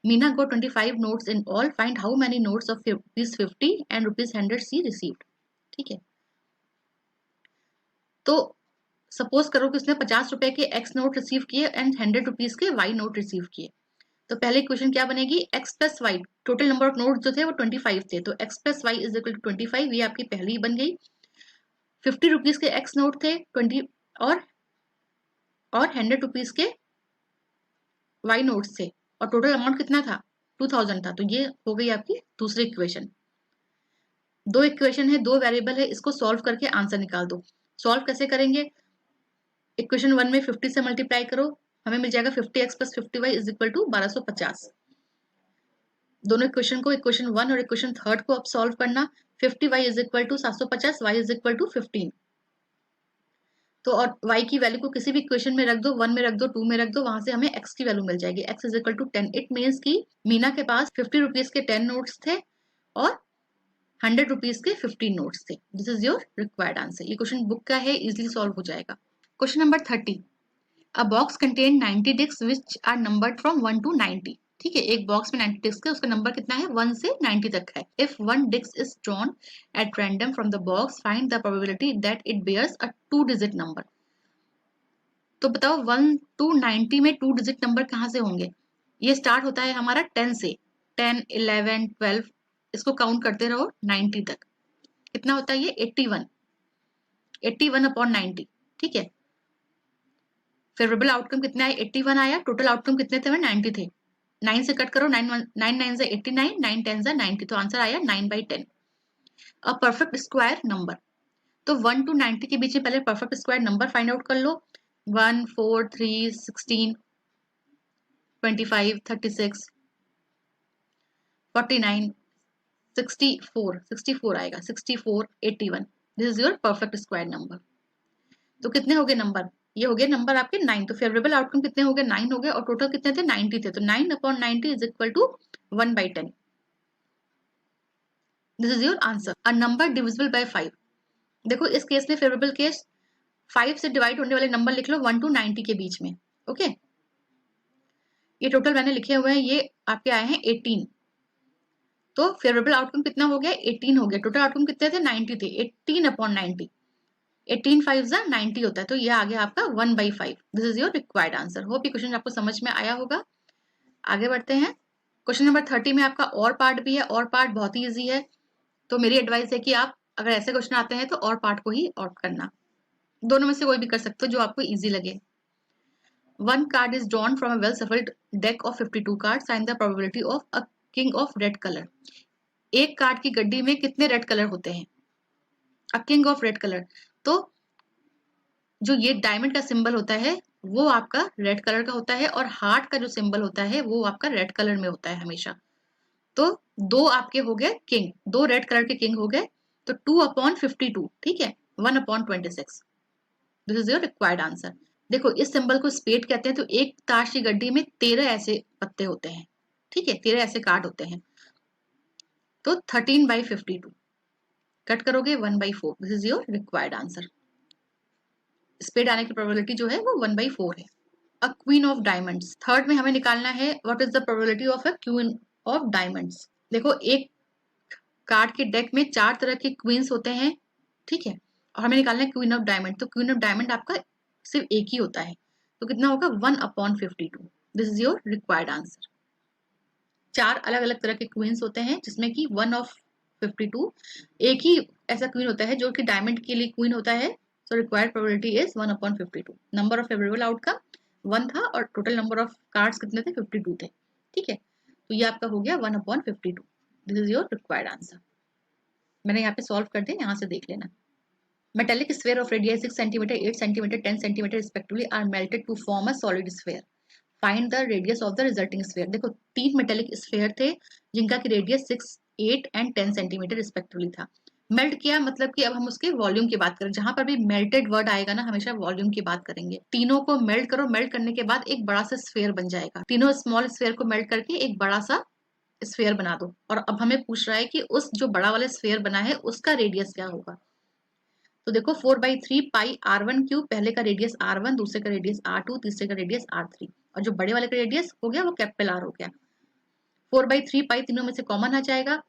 Meena go 25 notes in all, find how many notes of ₹50 and ₹100 she received. ठीक है, तो सपोज करो कि उसने 50 रुपए के X नोट रिसीव किए एंड 100 रुपीज के Y नोट रिसीव किए। तो पहले इक्वेशन क्या बनेगी, X plus y, total number of note जो थे वो 25 थे, तो X plus y is equal to 25, ये आपकी पहली बन गई। 50 रुपीज के X नोट थे 20 और 100 रुपीज के Y नोट्स थे, और टोटल अमाउंट कितना था 2000 था, तो ये हो गई आपकी दूसरी इक्वेशन। दो इक्वेशन है, दो वेरिएबल है, इसको सॉल्व करके आंसर निकाल दो। सॉल्व कैसे करेंगे, इक्वेशन 1 में 50 से मल्टीप्लाई करो, हमें मिल जाएगा 50x + 50y is equal to 1250। दोनों इक्वेशन को, इक्वेशन 1 और इक्वेशन 3 को अब सॉल्व करना। 50y is equal to 750, y is equal to 15। तो और y की वैल्यू को किसी भी इक्वेशन में रख दो, 1 में रख दो, 2 में रख दो, वहां से हमें x की वैल्यू मिल जाएगी। x is equal to 10। It means की मीना के पास 50 रुपीज के 10 नोट्स थे और 100 रुपीज के 15 नोट्स थे। This is your required answer. ये क्वेश्चन बुक का है, इजिली सॉल्व हो जाएगा। Question number 30। A box contain 90 disc which are numbered from 1 to 90। ठीक है, एक बॉक्स में 90 डिस्क है, उसका नंबर कितना है 1 से 90 तक है। If one disc is drawn at random from the box, find the probability that it bears a 2 digit number. तो बताओ 1 to 90 में 2 डिजिट नंबर कहाँ से होंगे। ये स्टार्ट होता है हमारा 10 से, 10 11 12, इसको काउंट करते रहो 90 तक। कितना होता है ये 81, 81/90। ठीक है, फेवरेबल आउटकम कितना है 81 आया, टोटल आउटकम कितने थे 90 थे। 9 से कट करो, 9 9 से 89, 9 10 से 90, तो आंसर आया 9/10। A perfect square number. तो 1 to 90 के बीच में पहले perfect square number find out कर लो। 1 4 3 16 25 36 49 64, 64 आएगा, 64 81। This is your perfect square number. तो कितने हो गए नंबर, ये हो गए नंबर आपके 9। तो फेवरेबल आउटकम कितने हो गए 9 हो गए, और टोटल कितने थे 90 थे, तो 9/90 is equal to 1/10। This is your answer. A number divisible by 5। देखो इस केस में फेवरेबल केस 5 से डिवाइड होने वाले नंबर लिख लो 1 to 90 के बीच में। ओके, ये टोटल मैंने लिखे हुए हैं, ये आपके आए हैं 18। तो फेवरेबल आउटकम कितना हो गया 18 हो गया। टोटल आउटकम कितने थे 90 थे, 18/90, 18 5 90 होता है, तो ये आ गया आपका 1/5। This is your required answer. Hope ये क्वेश्चन आपको समझ में आया होगा। आगे बढ़ते हैं। क्वेश्चन नंबर 30 में आपका और पार्ट भी है, और पार्ट बहुत ही ईजी है, तो मेरी एडवाइस है कि आप अगर ऐसे क्वेश्चन आते हैं तो और पार्ट को ही ऑप्ट करना। दोनों में से कोई भी कर सकते हो जो आपको ईजी लगे। One card is drawn from a well shuffled deck of 52 card, find the probability of a king of red colour. एक कार्ड की गड्डी में कितने रेड कलर होते हैं, a king of red colour. तो जो ये डायमंड का सिंबल होता है वो आपका रेड कलर का होता है, और हार्ट का जो सिंबल होता है वो आपका रेड कलर में होता है हमेशा। तो दो आपके हो गए किंग, दो रेड कलर के किंग हो गए, तो 2/52। ठीक है, 1/26। This is your required answer. देखो इस सिंबल को स्पेड कहते हैं, तो एक ताश की गड्डी में 13 ऐसे पत्ते होते हैं। ठीक है, 13 ऐसे कार्ड होते हैं, तो 13/52 कट करोगे 1/4। This is your required answer. Spade आने की प्रोबेबिलिटी जो है वो 1/4 है। A queen of diamonds. Third में हमें निकालना है what is the probability of a queen of diamonds. देखो एक कार्ड के डेक में 4 तरह के क्वींस होते हैं। ठीक है, और हमें निकालना है क्वीन ऑफ डायमंड। तो क्वीन ऑफ डायमंड आपका सिर्फ एक ही होता है, तो कितना होगा 1/52। This is your required answer. 4 अलग अलग तरह के क्वींस होते हैं जिसमें कि 1/52 एक ही ऐसा क्वीन होता है जो कि डायमंड के लिए क्वीन होता है। So required probability is 1/52। Number of favourable outcome 1 था और टोटल नंबर ऑफ कार्ड्स कितने थे 52 थे। ठीक है, तो ये आपका हो गया 1/52। This is your required answer. मैंने यहाँ पे सॉल्व कर दिया, यहाँ से देख लेना। Metallic sphere of radius 6 centimetre, 8 centimetre, 10 centimetre respectively are melted to form a solid sphere. Find the radius of the resulting sphere. देखो 3 मेटेलिक स्फीयर थे जिनका की रेडियस 6 8 एंड 10 सेंटीमीटर रिस्पेक्टिवली था। मेल्ट किया मतलब कि अब हम उसके वॉल्यूम की बात करें, जहां पर भी मेल्टेड वर्ड आएगा ना हमेशा वॉल्यूम की बात करेंगे। तीनों को मेल्ट करो, मेल्ट करने के बाद एक बड़ा सा स्फीयर बन जाएगा। तीनों स्मॉल स्फीयर को मेल्ट करके एक बड़ा सा स्फीयर बना दो, और अब हमें पूछ रहा है कि उस जो बड़ा वाला स्फीयर बना है उसका रेडियस क्या होगा। तो देखो 4/3 पाई r1³ पहले का रेडियस r1, दूसरे का रेडियस r2, तीसरे का रेडियस r3, और जो बड़े वाले का रेडियस हो गया वो कैपिटल R हो गया। 4/3 पाई तीनों में से कॉमन आ जाएगा,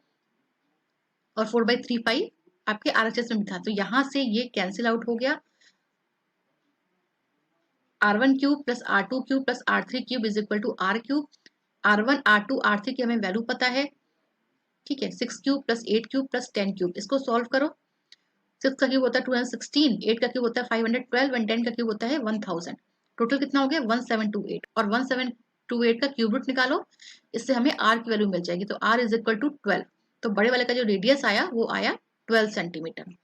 और 4/3 पाई आपके RHS में भी था, तो यहां से ये कैंसिल आउट हो गया। r1³ plus r2³ plus r3³ is equal to r³। r1 r2 r3 की हमें वैल्यू पता है। ठीक है, 6³ प्लस 8³ प्लस 10³, इसको सॉल्व करो। 6 का क्यूब होता है 216, 8 का क्यूब होता है 512 एंड 10 का क्यूब होता है 1000। टोटल कितना हो गया 1728, और 28 का क्यूब रूट निकालो, इससे हमें r की वैल्यू मिल जाएगी। तो r इज इक्वल टू 12। तो बड़े वाले का जो रेडियस आया वो आया 12 centimetre.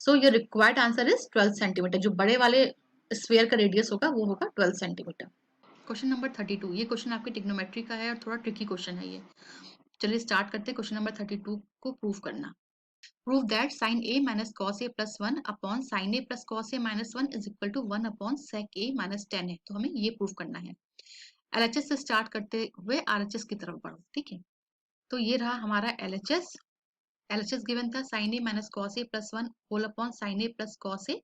So your required answer is 12 centimetre. जो बड़े वाले स्फीयर का रेडियस होगा वो होगा 12 सेंटीमीटर। क्वेश्चन नंबर 32, ये क्वेश्चन आपके ट्रिग्नोमेट्री का है और थोड़ा ट्रिकी क्वेश्चन है ये। चलिए स्टार्ट करते हैं क्वेश्चन नंबर 32 को प्रूव करना। Prove that sin a minus cos a plus 1 upon sin a plus cos a minus 1 is equal to 1 upon sec a minus tan a। तो हमें ये प्रूव करना है। LHS से स्टार्ट करते हुए RHS की तरफ बढ़ो, ठीक है। तो ये रहा हमारा LHS। LHS गिवन था sin a minus cos a plus 1 whole upon sin a plus cos a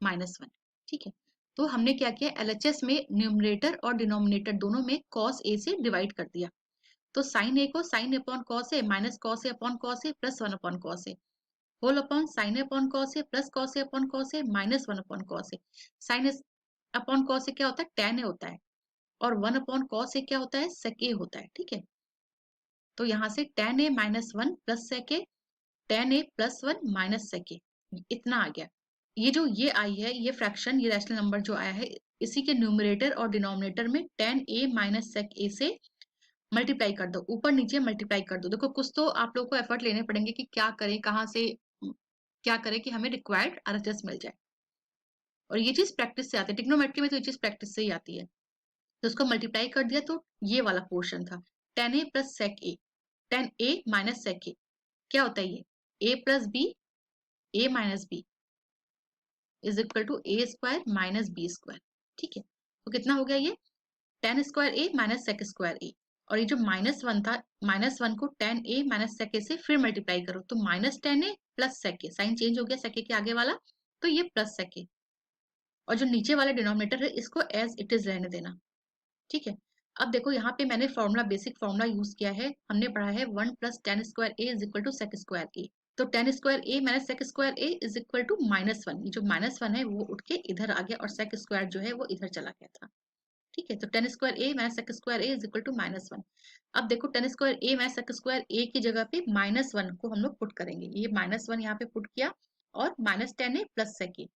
minus 1, ठीक है। तो हमने क्या किया, LHS में न्यूमरेटर और डिनोमिनेटर दोनों में cos a से डिवाइड कर दिया। तो sin a को sin upon cos a minus cos a upon cos a plus 1 upon cos a whole upon sin a upon cos a plus cos a upon cos a minus 1 upon cos a। sin upon cos a क्या होता है, tan a होता है, और 1 upon cos a क्या होता है, sec a होता है, ठीक है। तो यहाँ से tan a minus 1 plus sec a, tan a plus 1 minus sec a, इतना आ गया। ये जो ये आई है, ये फ्रैक्शन, ये रैशनल नंबर जो आया है, इसी के न्यूमरेटर और डिनोमिनेटर में tan a minus sec a से मल्टीप्लाई कर दो, ऊपर नीचे मल्टीप्लाई कर दो। देखो कुछ तो आप लोगों को एफर्ट लेने पड़ेंगे कि क्या करें, कहाँ से क्या करें कि हमें रिक्वायर्ड आरएचएस मिल जाए। और ये चीज प्रैक्टिस से आती है, ट्रिग्नोमेट्री में तो ये चीज प्रैक्टिस से ही आती है। तो उसको मल्टीप्लाई कर दिया तो ये वाला पोर्शन था tan a plus sec a, tan a minus sec a क्या होता है, ये a plus b, a minus b is equal to a square minus b square, ठीक है। तो कितना हो गया ये tan square a minus sec square a, और ये जो माइनस 1 था, माइनस 1 को tan a minus sec a से फिर मल्टीप्लाई करो तो minus tan a plus sec a, sign change हो गया sec a के आगे वाला, तो ये प्लस sec a, और जो नीचे वाला डिनोमिनेटर है इसको एज इट इज रहने देना, ठीक है। अब देखो यहाँ पे मैंने फॉर्मूला, बेसिक फॉर्मूला यूज किया है, हमने पढ़ा है 1 plus tan square a is equal to sec square a। तो tan square a minus sec square a is equal to minus 1, ये जो माइनस 1 है वो उठ के इधर आ गया और sec स्क्वायर जो है वो इधर चला गया था, ठीक है। तो tan square a minus sec square a is equal to minus 1। अब देखो tan square a minus sec square a की जगह पे माइनस 1 को हम लोग पुट करेंगे, ये माइनस 1 यहाँ पे पुट किया और minus tan a plus sec a।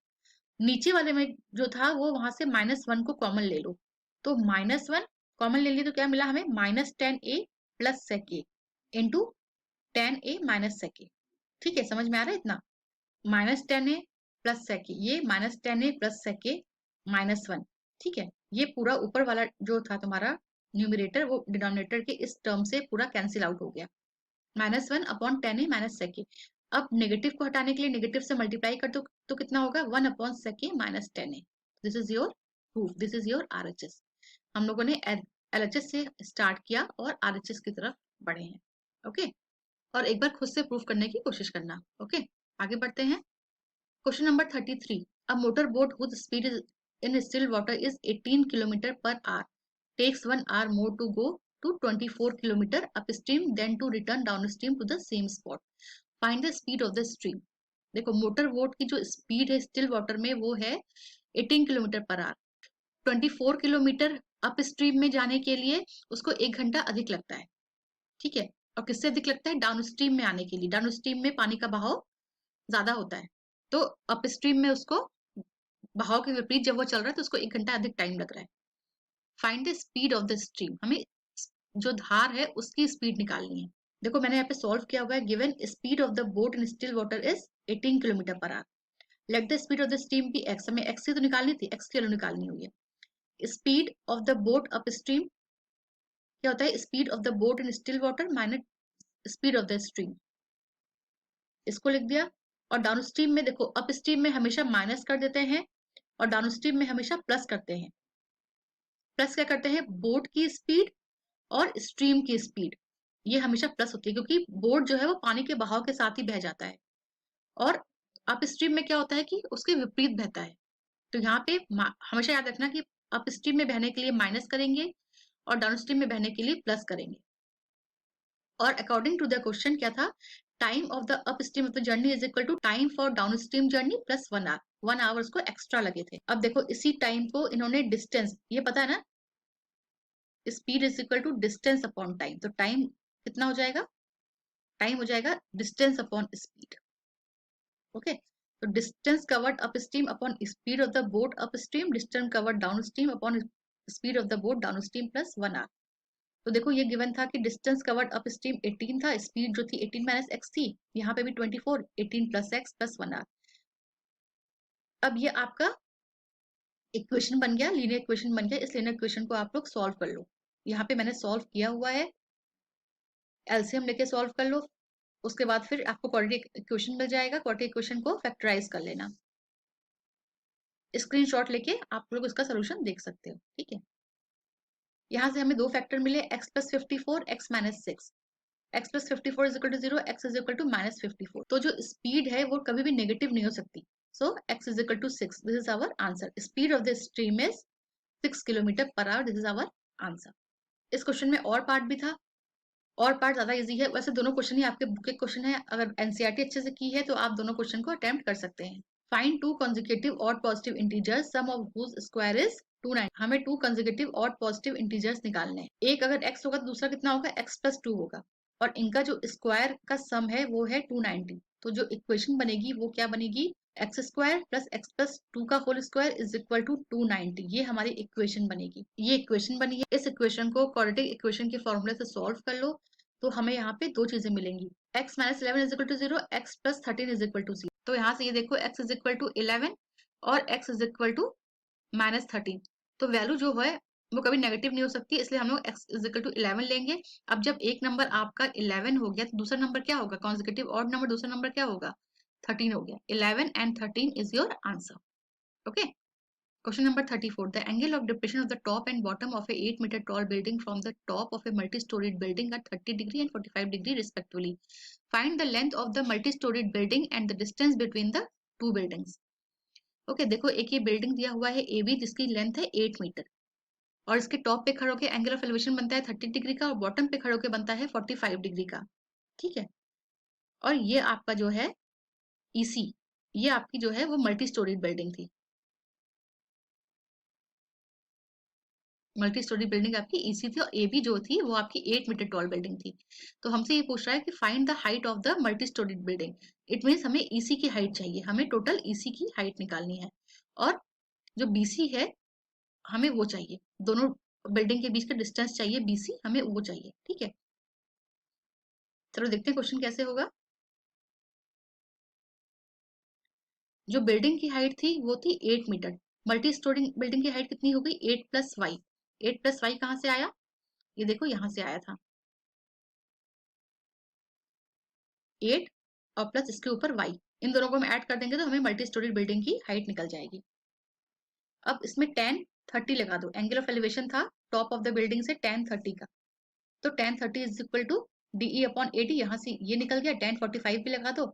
नीचे वाले में जो था वो वहां से माइनस 1 को कॉमन ले लो, तो माइनस 1 कॉमन ले लिए तो क्या मिला हमें, minus tan a plus sec a into tan a minus sec a, ठीक है। समझ में आ रहा है इतना, minus tan a plus sec a, ये minus tan a plus sec a minus 1, ठीक है। ये पूरा ऊपर वाला जो था तुम्हारा न्यूमरेटर वो डिनोमिनेटर के इस टर्म से पूरा कैंसिल आउट हो गया, minus 1 upon tan a minus sec a। अब नेगेटिव को हटाने के लिए नेगेटिव से मल्टीप्लाई कर दो तो कितना होगा, 1 upon sec a minus tan a। This is your proof, this is your RHS. हम लोगों ने एलएचएस से स्टार्ट किया और आरएचएस की तरफ बढ़े हैं, ओके। और एक बार खुद से प्रूफ करने की कोशिश करना, ओके। आगे बढ़ते हैं। Question number 33, a motor boat whose speed is in still water is 18 km per hour takes 1 hour more to go to 24 km upstream than to return downstream to the same spot. Find the speed of the stream। देखो motor boat की जो speed है still water में वो है 18 kilometre per our. 24 kilometre up stream में जाने के लिए उसको 1 घंटा अधिक लगता है, ठीक है। और किससे अधिक लगता है, डाउन स्ट्रीम में आने के लिए, डाउन स्ट्रीम में पानी का बहाव ज्यादा होता है, तो अप स्ट्रीम में उसको बहाव के विपरीत जब वो चल रहा है तो उसको 1 घंटा अधिक टाइम लग रहा है। Find the speed of the stream, हमें जो धार है उसकी स्पीड निकालनी है। देखो मैंने यहाँ पे सॉल्व किया हुआ है, given speed of the boat in still water is 18 kilometre per hour. Let the speed of the stream be x, हमें एक्स से तो निकालनी थी, एक्स की वैल्यू निकालनी हुई है। Speed of the boat up stream क्या होता है, speed of the boat in still water minus speed of the stream, इसको लिख दिया। और डाउन स्ट्रीम में देखो, अप स्ट्रीम में हमेशा माइनस कर देते हैं और डाउन स्ट्रीम में हमेशा प्लस करते हैं। प्लस क्या करते हैं, बोट की स्पीड और स्ट्रीम की स्पीड ये हमेशा प्लस होती है, क्योंकि बोट जो है वो पानी के बहाव के साथ ही बह जाता है, और अप स्ट्रीम में क्या होता है कि उसके विपरीत बहता है। तो यहाँ पे हमेशा याद रखना कि अप स्ट्रीम में बहने के लिए माइनस करेंगे और डाउन स्ट्रीम में बहने के लिए प्लस करेंगे। और अकॉर्डिंग टू द क्वेश्चन क्या था, time of the upstream of the journey is equal to time for downstream journey plus 1 hour, 1 hour उसको एक्स्ट्रा लगे थे। अब देखो इसी टाइम को इन्होंने डिस्टेंस, ये पता है ना, speed is equal to distance upon time, तो टाइम कितना हो जाएगा, टाइम हो जाएगा डिस्टेंस अपॉन स्पीड, ओके। तो distance covered upstream upon speed of the boat upstream, distance covered downstream upon speed of the boat downstream plus 1 hour. तो देखो ये गिवन था कि डिस्टेंस कवर्ड अप स्ट्रीम 18 था, speed जो थी 18 minus x थी, यहाँ पे भी 24, 18 प्लस एक्स प्लस 1 आवर। अब ये आपका इक्वेशन बन गया, लीनियर इक्वेशन बन गया। इस लीनियर इक्वेशन को आप लोग सॉल्व कर लो। यहाँ पे मैंने सॉल्व किया हुआ है, एलसीएम लेके सॉल्व कर लो। उसके बाद फिर आपको क्वाड्रेटिक इक्वेशन मिल जाएगा, क्वाड्रेटिक इक्वेशन को फैक्टराइज कर लेना। स्क्रीनशॉट लेके आप लोग इसका सोल्यूशन देख सकते हो, ठीक है। यहाँ से हमें दो फैक्टर मिले, x plus 54, x minus 6। x plus 54 is equal to 0, x is equal to minus 54। तो जो स्पीड है वो कभी भी नेगेटिव नहीं हो सकती। So x is equal to 6, this is our answer. Speed of the stream is 6 kilometre per hour, this is our answer. इस क्वेश्चन में और पार्ट भी था, और पार्ट ज्यादा इजी है। वैसे दोनों क्वेश्चन ही आपके बुक के क्वेश्चन है, अगर एनसीईआरटी अच्छे से की है तो आप दोनों क्वेश्चन को अटेम्प्ट कर सकते हैं। Find two consecutive odd positive integers sum of whose square is 290। हमें two consecutive odd positive integers निकालने हैं। एक अगर x होगा तो दूसरा कितना होगा, x प्लस 2 होगा, और इनका जो स्क्वायर का सम है वो है 290। तो जो इक्वेशन बनेगी वो क्या बनेगी, x square plus x plus 2 का whole square is equal to 290। ये हमारी इक्वेशन बनेगी। ये इक्वेशन बनी है। इस इक्वेशन को क्वाड्रेटिक इक्वेशन के फॉर्मूले से सॉल्व कर लो तो हमें यहाँ पे दो चीजें मिलेंगी, x minus 11 is equal to 0, x plus 13 is equal to 0। तो यहाँ से ये देखो x इज इक्वल टू 11 और x is equal to minus 13। तो वैल्यू जो है वो कभी नेगेटिव नहीं हो सकती, इसलिए हम लोग x इज इक्वल टू 11 लेंगे। अब जब एक नंबर आपका 11 हो गया तो दूसरा नंबर क्या होगा, कॉन्सेक्यूटिव ऑड नंबर दूसरा नंबर क्या होगा, 13 हो गया। 11 and 13 is your answer. Okay. Question number 34. The angle of depression of the top and bottom of a 8-meter tall building from the top of a multi-storied building are 30 degree and 45 degree respectively. Find the length of the multi-storied building and the distance between the two buildings. Okay, देखो एक ये building दिया हुआ है AB जिसकी length है 8 metre, और इसके टॉप पे खड़े होकर एंगल ऑफ एलिवेशन बनता है 30 डिग्री का, और बॉटम पे खड़े होकर बनता है 45 डिग्री का, ठीक है। और ये आपका जो है EC, ये आपकी जो है वो मल्टी स्टोरीड बिल्डिंग थी। मल्टी स्टोरी बिल्डिंग आपकी ईसी थी, और एबी जो थी वो आपकी 8 मीटर टॉल बिल्डिंग थी। तो हमसे ये पूछ रहा है कि find the height of the multi storey building. It means हमें ईसी की हाइट चाहिए, हमें टोटल ईसी की हाइट निकालनी है, और जो बीसी है हमें वो चाहिए, दोनों बिल्डिंग के बीच का डिस्टेंस चाहिए बीसी, हमें वो चाहिए, ठीक है। चलो देखते हैं क्वेश्चन कैसे होगा। जो बिल्डिंग की हाइट थी वो थी 8 मीटर, मल्टी स्टोरी बिल्डिंग की हाइट कितनी हो गई, 8 प्लस वाई। 8 प्लस वाई कहाँ से आया, ये देखो यहाँ से आया था 8 और प्लस इसके ऊपर y, इन दोनों को हम ऐड कर देंगे तो हमें मल्टी स्टोरी बिल्डिंग की हाइट निकल जाएगी। अब इसमें tan 30 लगा दो, एंगल ऑफ एलिवेशन था टॉप ऑफ द बिल्डिंग से tan 30 का, तो tan 30 is equal to DE upon AD। यहाँ से ये निकल गया, tan 45 भी लगा दो,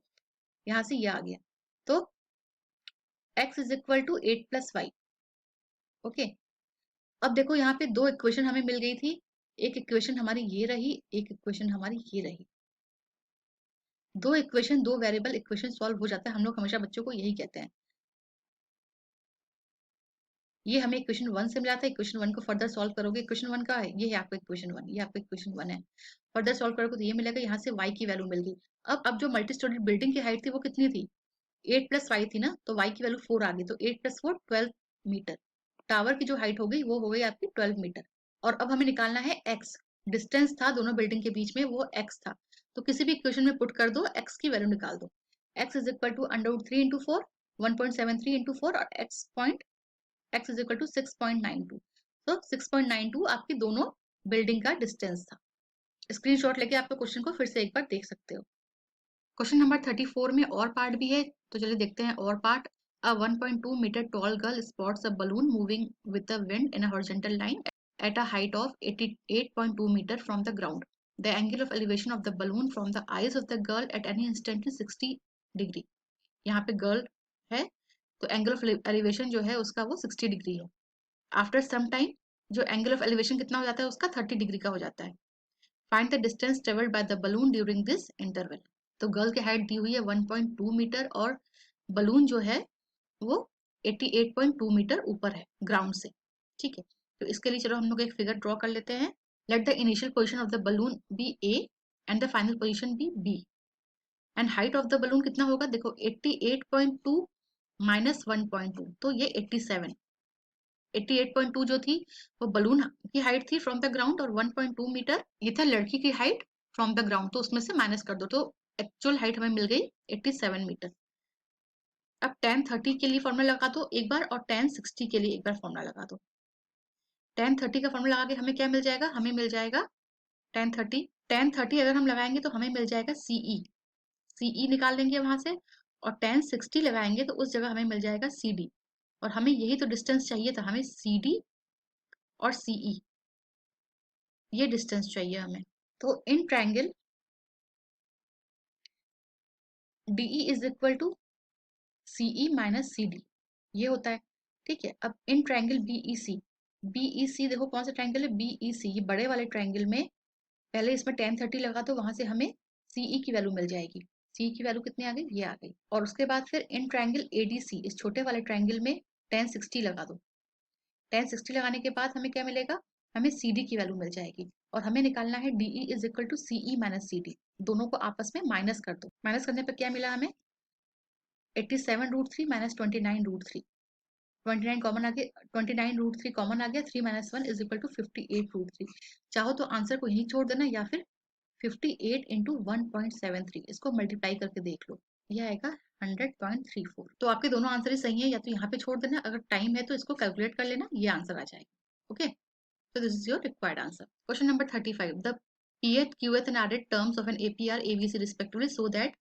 यहाँ से ये आ गया। तो x is equal to 8 plus y. Okay. अब देखो यहाँ पे दो इक्वेशन हमें मिल गई थी, एक इक्वेशन हमारी ये रही, एक इक्वेशन हमारी ये रही। दो इक्वेशन, दो वेरिएबल इक्वेशन सॉल्व हो जाता है, हम लोग हमेशा बच्चों को यही कहते हैं। ये हमें इक्वेशन 1 से मिला था, इक्वेशन 1 को फर्दर सॉल्व करोगे, इक्वेशन 1 का है, ये है आपका इक्वेशन 1, ये आपका इक्वेशन 1 है। फर्दर सॉल्व करोगे तो ये मिलेगा, यहाँ से y की वैल्यू मिल गई। अब जो मल्टी स्टोरी बिल्डिंग की हाइट थी वो कितनी थी, 8 प्लस वाई थी ना, तो y की वैल्यू 4 आ गई, तो 8 प्लस 4 12 मीटर। टावर की जो हाइट हो गई वो हो गई आपकी 12 मीटर। और अब हमें निकालना है x, डिस्टेंस था दोनों बिल्डिंग के बीच में वो x था, तो किसी भी इक्वेशन में पुट कर दो, x की वैल्यू निकाल दो। x is equal to under root 3 into 4, 1.73 into 4, और x इज इक्वल टू 6.92। तो 6.92 आपकी दोनों बिल्डिंग का डिस्टेंस था। स्क्रीनशॉट लेके आप क्वेश्चन को फिर से एक बार देख सकते हो। क्वेश्चन नंबर 34 में और पार्ट भी है, तो चलिए देखते हैं और part. A 1.2 meter tall girl spots a balloon moving with the wind in a horizontal line at a height of 88.2 meter from the ground. The angle of elevation of the balloon from the eyes of the girl at any instant is 60 degree. यहाँ पे girl है तो angle of elevation जो है उसका वो 60 degree है। After some time जो एंगल ऑफ एलिवेशन कितना हो जाता है उसका 30 डिग्री का हो जाता है। Find the distance travelled by the balloon during this interval. तो गर्ल की हाइट दी हुई है 1.2 मीटर, और बलून जो है वो 88.2 मीटर ऊपर है ग्राउंड से, ठीक है। तो इसके लिए चलो हम लोग एक फिगर ड्रॉ कर लेते हैं। Let the initial position of the balloon be A and the final position be B, and height of the balloon कितना होगा, देखो 88.2 माइनस 1.2, तो ये 87। 88.2 जो थी वो बलून की हाइट थी फ्रॉम द ग्राउंड, और 1.2 मीटर ये था लड़की की हाइट फ्रॉम द ग्राउंड। तो उसमें से माइनस कर दो तो एक्चुअल हाइट हमें मिल गई 87 मीटर। अब tan 30 के लिए फॉर्मूला लगा दो एक बार, और tan 60 के लिए एक बार फॉर्मूला लगा दो। tan 30 का फॉर्मूला लगा के हमें क्या मिल जाएगा, हमें मिल जाएगा tan 30 अगर हम लगाएंगे तो हमें मिल जाएगा CE निकाल लेंगे वहां से, और tan 60 लगाएंगे तो उस जगह हमें मिल जाएगा CD। और हमें यही तो डिस्टेंस चाहिए था, हमें CD और CE ये डिस्टेंस चाहिए हमें। तो in triangle DE is equal to CE minus CD ये होता है। ठीक है, अब इन ट्रायंगल BEC देखो कौन सा ट्रायंगल है, BEC ये बड़े वाले ट्रायंगल में पहले इसमें tan 30 लगा दो, वहां से हमें CE की वैल्यू मिल जाएगी। CE की वैल्यू कितनी आ गई, ये आ गई। और उसके बाद फिर इन ट्रायंगल ADC इस छोटे वाले ट्रायंगल में tan 60 लगा दो। tan 60 लगाने के बाद हमें क्या मिलेगा, हमें CD की वैल्यू मिल जाएगी। और हमें निकालना है DE is equal to CE minus CD। दोनों को आपस में माइनस कर दो, माइनस करने पर क्या मिला हमें 87√3 माइनस 29√3। 29 कॉमन आ गया, 29√3 कॉमन आ गया, 3 माइनस 1 इज इक्वल टू 58√3। चाहो तो आंसर को यहीं छोड़ देना, या फिर 58 इंटू 1.73 इसको मल्टीप्लाई करके देख लो, ये आएगा 100.34। तो आपके दोनों आंसर ही सही है, या तो यहाँ पे छोड़ देना, अगर टाइम है तो इसको कैलकुलेट कर लेना, ये आंसर आ जाएगा। Okay, so this is your required answer. Question number 35. The pth, qth and rth terms of an APR, ABC respectively so that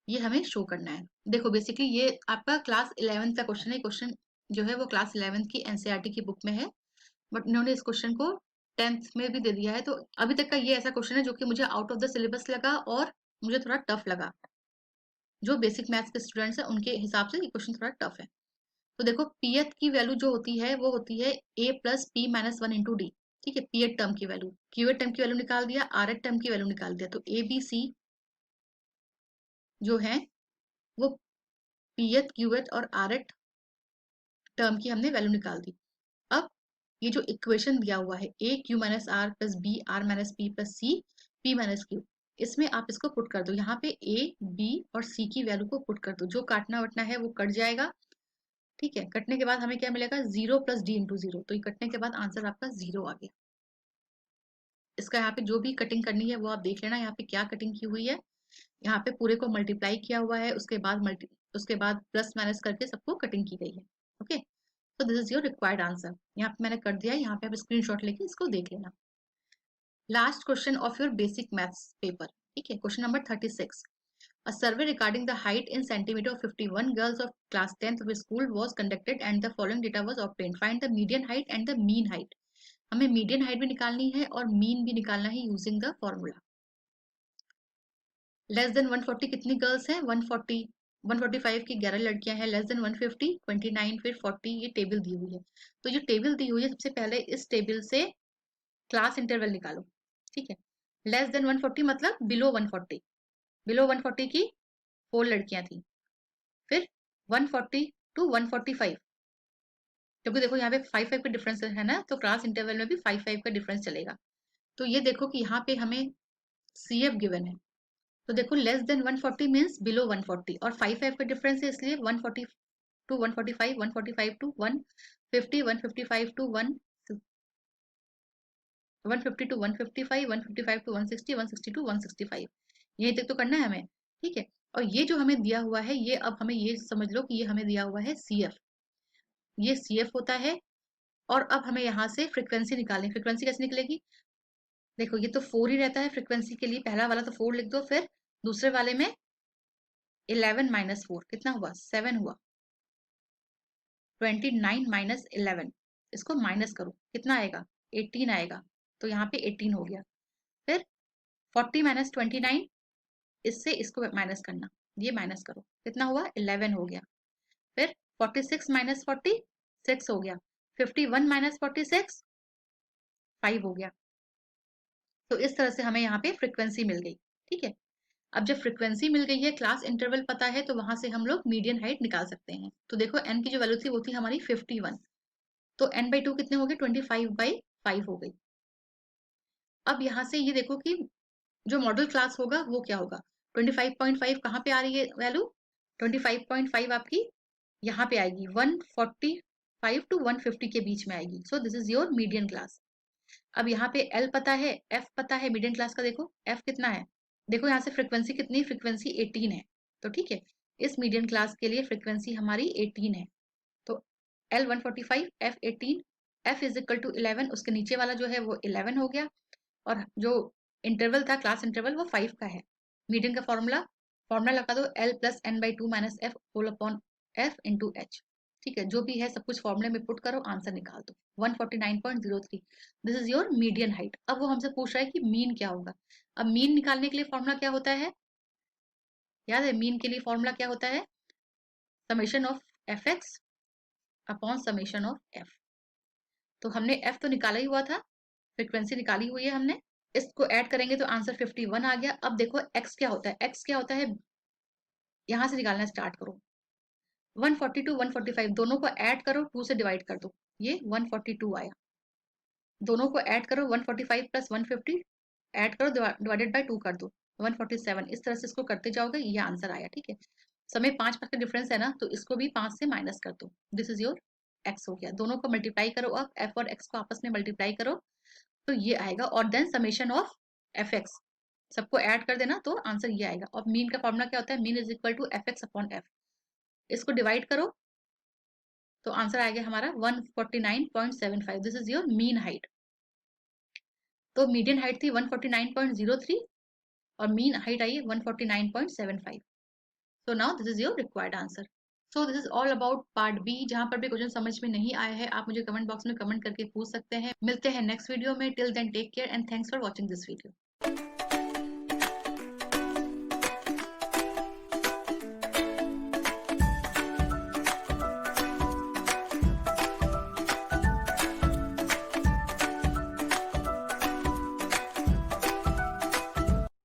ये हमें शो करना है। देखो बेसिकली ये आपका क्लास 11th का क्वेश्चन है। क्वेश्चन जो है वो क्लास 11th की एनसीईआरटी की बुक में है, बट इन्होंने इस क्वेश्चन को 10th में भी दे दिया है। तो अभी तक का ये ऐसा क्वेश्चन है जो कि मुझे आउट ऑफ द सिलेबस लगा और मुझे थोड़ा टफ लगा। जो बेसिक मैथ्स के स्टूडेंट्स हैं उनके हिसाब से ये क्वेश्चन थोड़ा टफ है। तो देखो पीएथ की वैल्यू जो होती है वो होती है a plus P minus 1 into D. ठीक है, पीएथ टर्म की वैल्यू, क्यूएथ टर्म की वैल्यू निकाल दिया, आरएथ टर्म की वैल्यू निकाल दिया। तो ए बी सी जो है वो पीएथ क्यूएथ और आरएथ टर्म की हमने वैल्यू निकाल दी। अब ये जो इक्वेशन दिया हुआ है a q minus r plus b r minus p plus c p minus q, इसमें आप इसको पुट कर दो। यहाँ पे ए बी और सी की वैल्यू को पुट कर दो, जो काटना वटना है वो कट जाएगा। ठीक है, कटने के बाद हमें क्या मिलेगा, 0 प्लस डी इंटू 0। तो ये कटने के बाद आंसर आपका 0 आ गया। इसका यहाँ पे जो भी कटिंग करनी है वो आप देख लेना, यहाँ पे क्या कटिंग की हुई है। यहाँ पे पूरे को मल्टीप्लाई किया हुआ है, उसके बाद प्लस माइनस करके सबको कटिंग की गई है। Okay, so this is your required answer। यहाँ पे मैंने कर दिया, यहाँ पे आप स्क्रीनशॉट लेके इसको देख लेना। Last question of your basic maths paper. ठीक है, question number 36। A survey regarding the height in centimeter of 51 girls of class 10th of a school was conducted and the following data was obtained. Find the median height and the mean height। हमें median height भी निकालनी है और mean भी निकालना है using the formula. Less than 140 कितनी girls हैं, 140, 145 की 11 लड़कियां हैं। लेस देन 150 29 फिर 40, ये टेबल दी हुई है। तो जो टेबल दी हुई है सबसे पहले इस टेबल से क्लास इंटरवल निकालो। ठीक है, लेस देन 140 मतलब बिलो 140, बिलो 140 की 4 लड़कियां थी। फिर 140 टू 145, क्योंकि देखो यहाँ पे 5 का डिफरेंस है ना, तो क्लास इंटरवल में भी 5 का डिफरेंस चलेगा। तो ये देखो कि यहाँ पे हमें CF गिवन है, तो देखो लेस देन 140 मीन्स बिलो 140, और 5 का डिफरेंस है इसलिए 140 to 145, 145 to 150, 155 to 150 to 155, 155 to 160, 160 to 165। यही तक तो करना है हमें। ठीक है, और ये जो हमें दिया हुआ है ये अब हमें ये समझ लो कि ये हमें दिया हुआ है CF, ये CF होता है। और अब हमें यहाँ से फ्रीक्वेंसी निकालनी। फ्रीक्वेंसी कैसे निकलेगी, देखो ये तो 4 ही रहता है फ्रीक्वेंसी के लिए, पहला वाला तो 4 लिख दो, फिर दूसरे वाले में 11 माइनस 4 कितना हुआ, 7 हुआ। 29 माइनस 11, इसको माइनस करो कितना आएगा, 18 आएगा। तो यहाँ पे 18 हो गया। फिर 40 माइनस 29, इससे इसको माइनस करना, ये माइनस करो कितना हुआ, 11 हो गया। फिर 46 माइनस 40 6 हो गया। 51 माइनस 46 5 हो गया। तो इस तरह से हमें यहाँ पे फ्रीक्वेंसी मिल गई। ठीक है, अब जब फ्रीक्वेंसी मिल गई है, क्लास इंटरवल पता है, तो वहां से हम लोग मीडियन हाइट निकाल सकते हैं। तो देखो n की जो वैल्यू थी वो थी हमारी 51, तो n/2 कितने हो गए, 25/5 हो गई। अब यहाँ से ये देखो कि जो मॉडल क्लास होगा वो क्या होगा, 25.5 कहाँ पे आ रही है वैल्यू, 25.5 आपकी यहाँ पे आएगी 140 5 to 150 के बीच में आएगी। सो this is your median class. अब यहाँ पे एल पता है, एफ पता है मीडियन क्लास का। देखो एफ कितना है, देखो यहाँ से फ्रिक्वेंसी कितनी, फ्रिक्वेंसी 18 है। तो ठीक है, इस मीडियन क्लास के लिए फ्रिक्वेंसी हमारी 18 है। तो l 145, f 18, f is equal to 11, उसके नीचे वाला जो है वो 11 हो गया, और जो इंटरवल था क्लास इंटरवल वो 5 का है। मीडियन का फॉर्मूला लगा दो, l plus n by two minus f whole upon f into h. ठीक है, जो भी है सब कुछ फॉर्मूले में पुट करो, आंसर निकाल दो 149.03। This is your median height. अब वो हमसे पूछ रहा है कि मीन क्या होगा। अब मीन निकालने के लिए फॉर्मूला क्या होता है, याद है मीन के लिए फॉर्मूला क्या होता है, summation of f x upon summation of F. तो हमने एफ तो निकाला ही हुआ था, फ्रिक्वेंसी निकाली हुई है हमने, इसको ऐड करेंगे तो आंसर 51 आ गया। अब देखो एक्स क्या होता है, एक्स क्या होता है, यहां से निकालना स्टार्ट करो। 142 145 दोनों को ऐड करो, 2 से डिवाइड कर दो, ये 142 आया। दोनों को ऐड करो, 145 प्लस 150 ऐड करो, डिवाइडेड बाय 2 कर दो, 147। इस तरह से इसको करते जाओगे, ये आंसर आया। ठीक है, समय 5 का डिफरेंस है ना, तो इसको भी 5 से माइनस कर दो। दिस इज योर एक्स हो गया। दोनों को मल्टीप्लाई करो, अब एफ और एक्स को आपस में मल्टीप्लाई करो तो ये आएगा, और then summation of f x, सबको ऐड कर देना तो आंसर ये आएगा। और मीन का फॉर्मूला क्या होता है, mean is equal to f x upon f. इसको डिवाइड करो तो आंसर आ गया हमारा 149.75। This is your mean height. तो मीडियन हाइट थी 149.03 और मीन हाइट आई 149.75। So now this is your required answer. So this is all about part b. जहां पर भी क्वेश्चन समझ में नहीं आया है आप मुझे कमेंट बॉक्स में कमेंट करके पूछ सकते हैं। मिलते हैं नेक्स्ट वीडियो में। Till then take care and thanks for watching this video.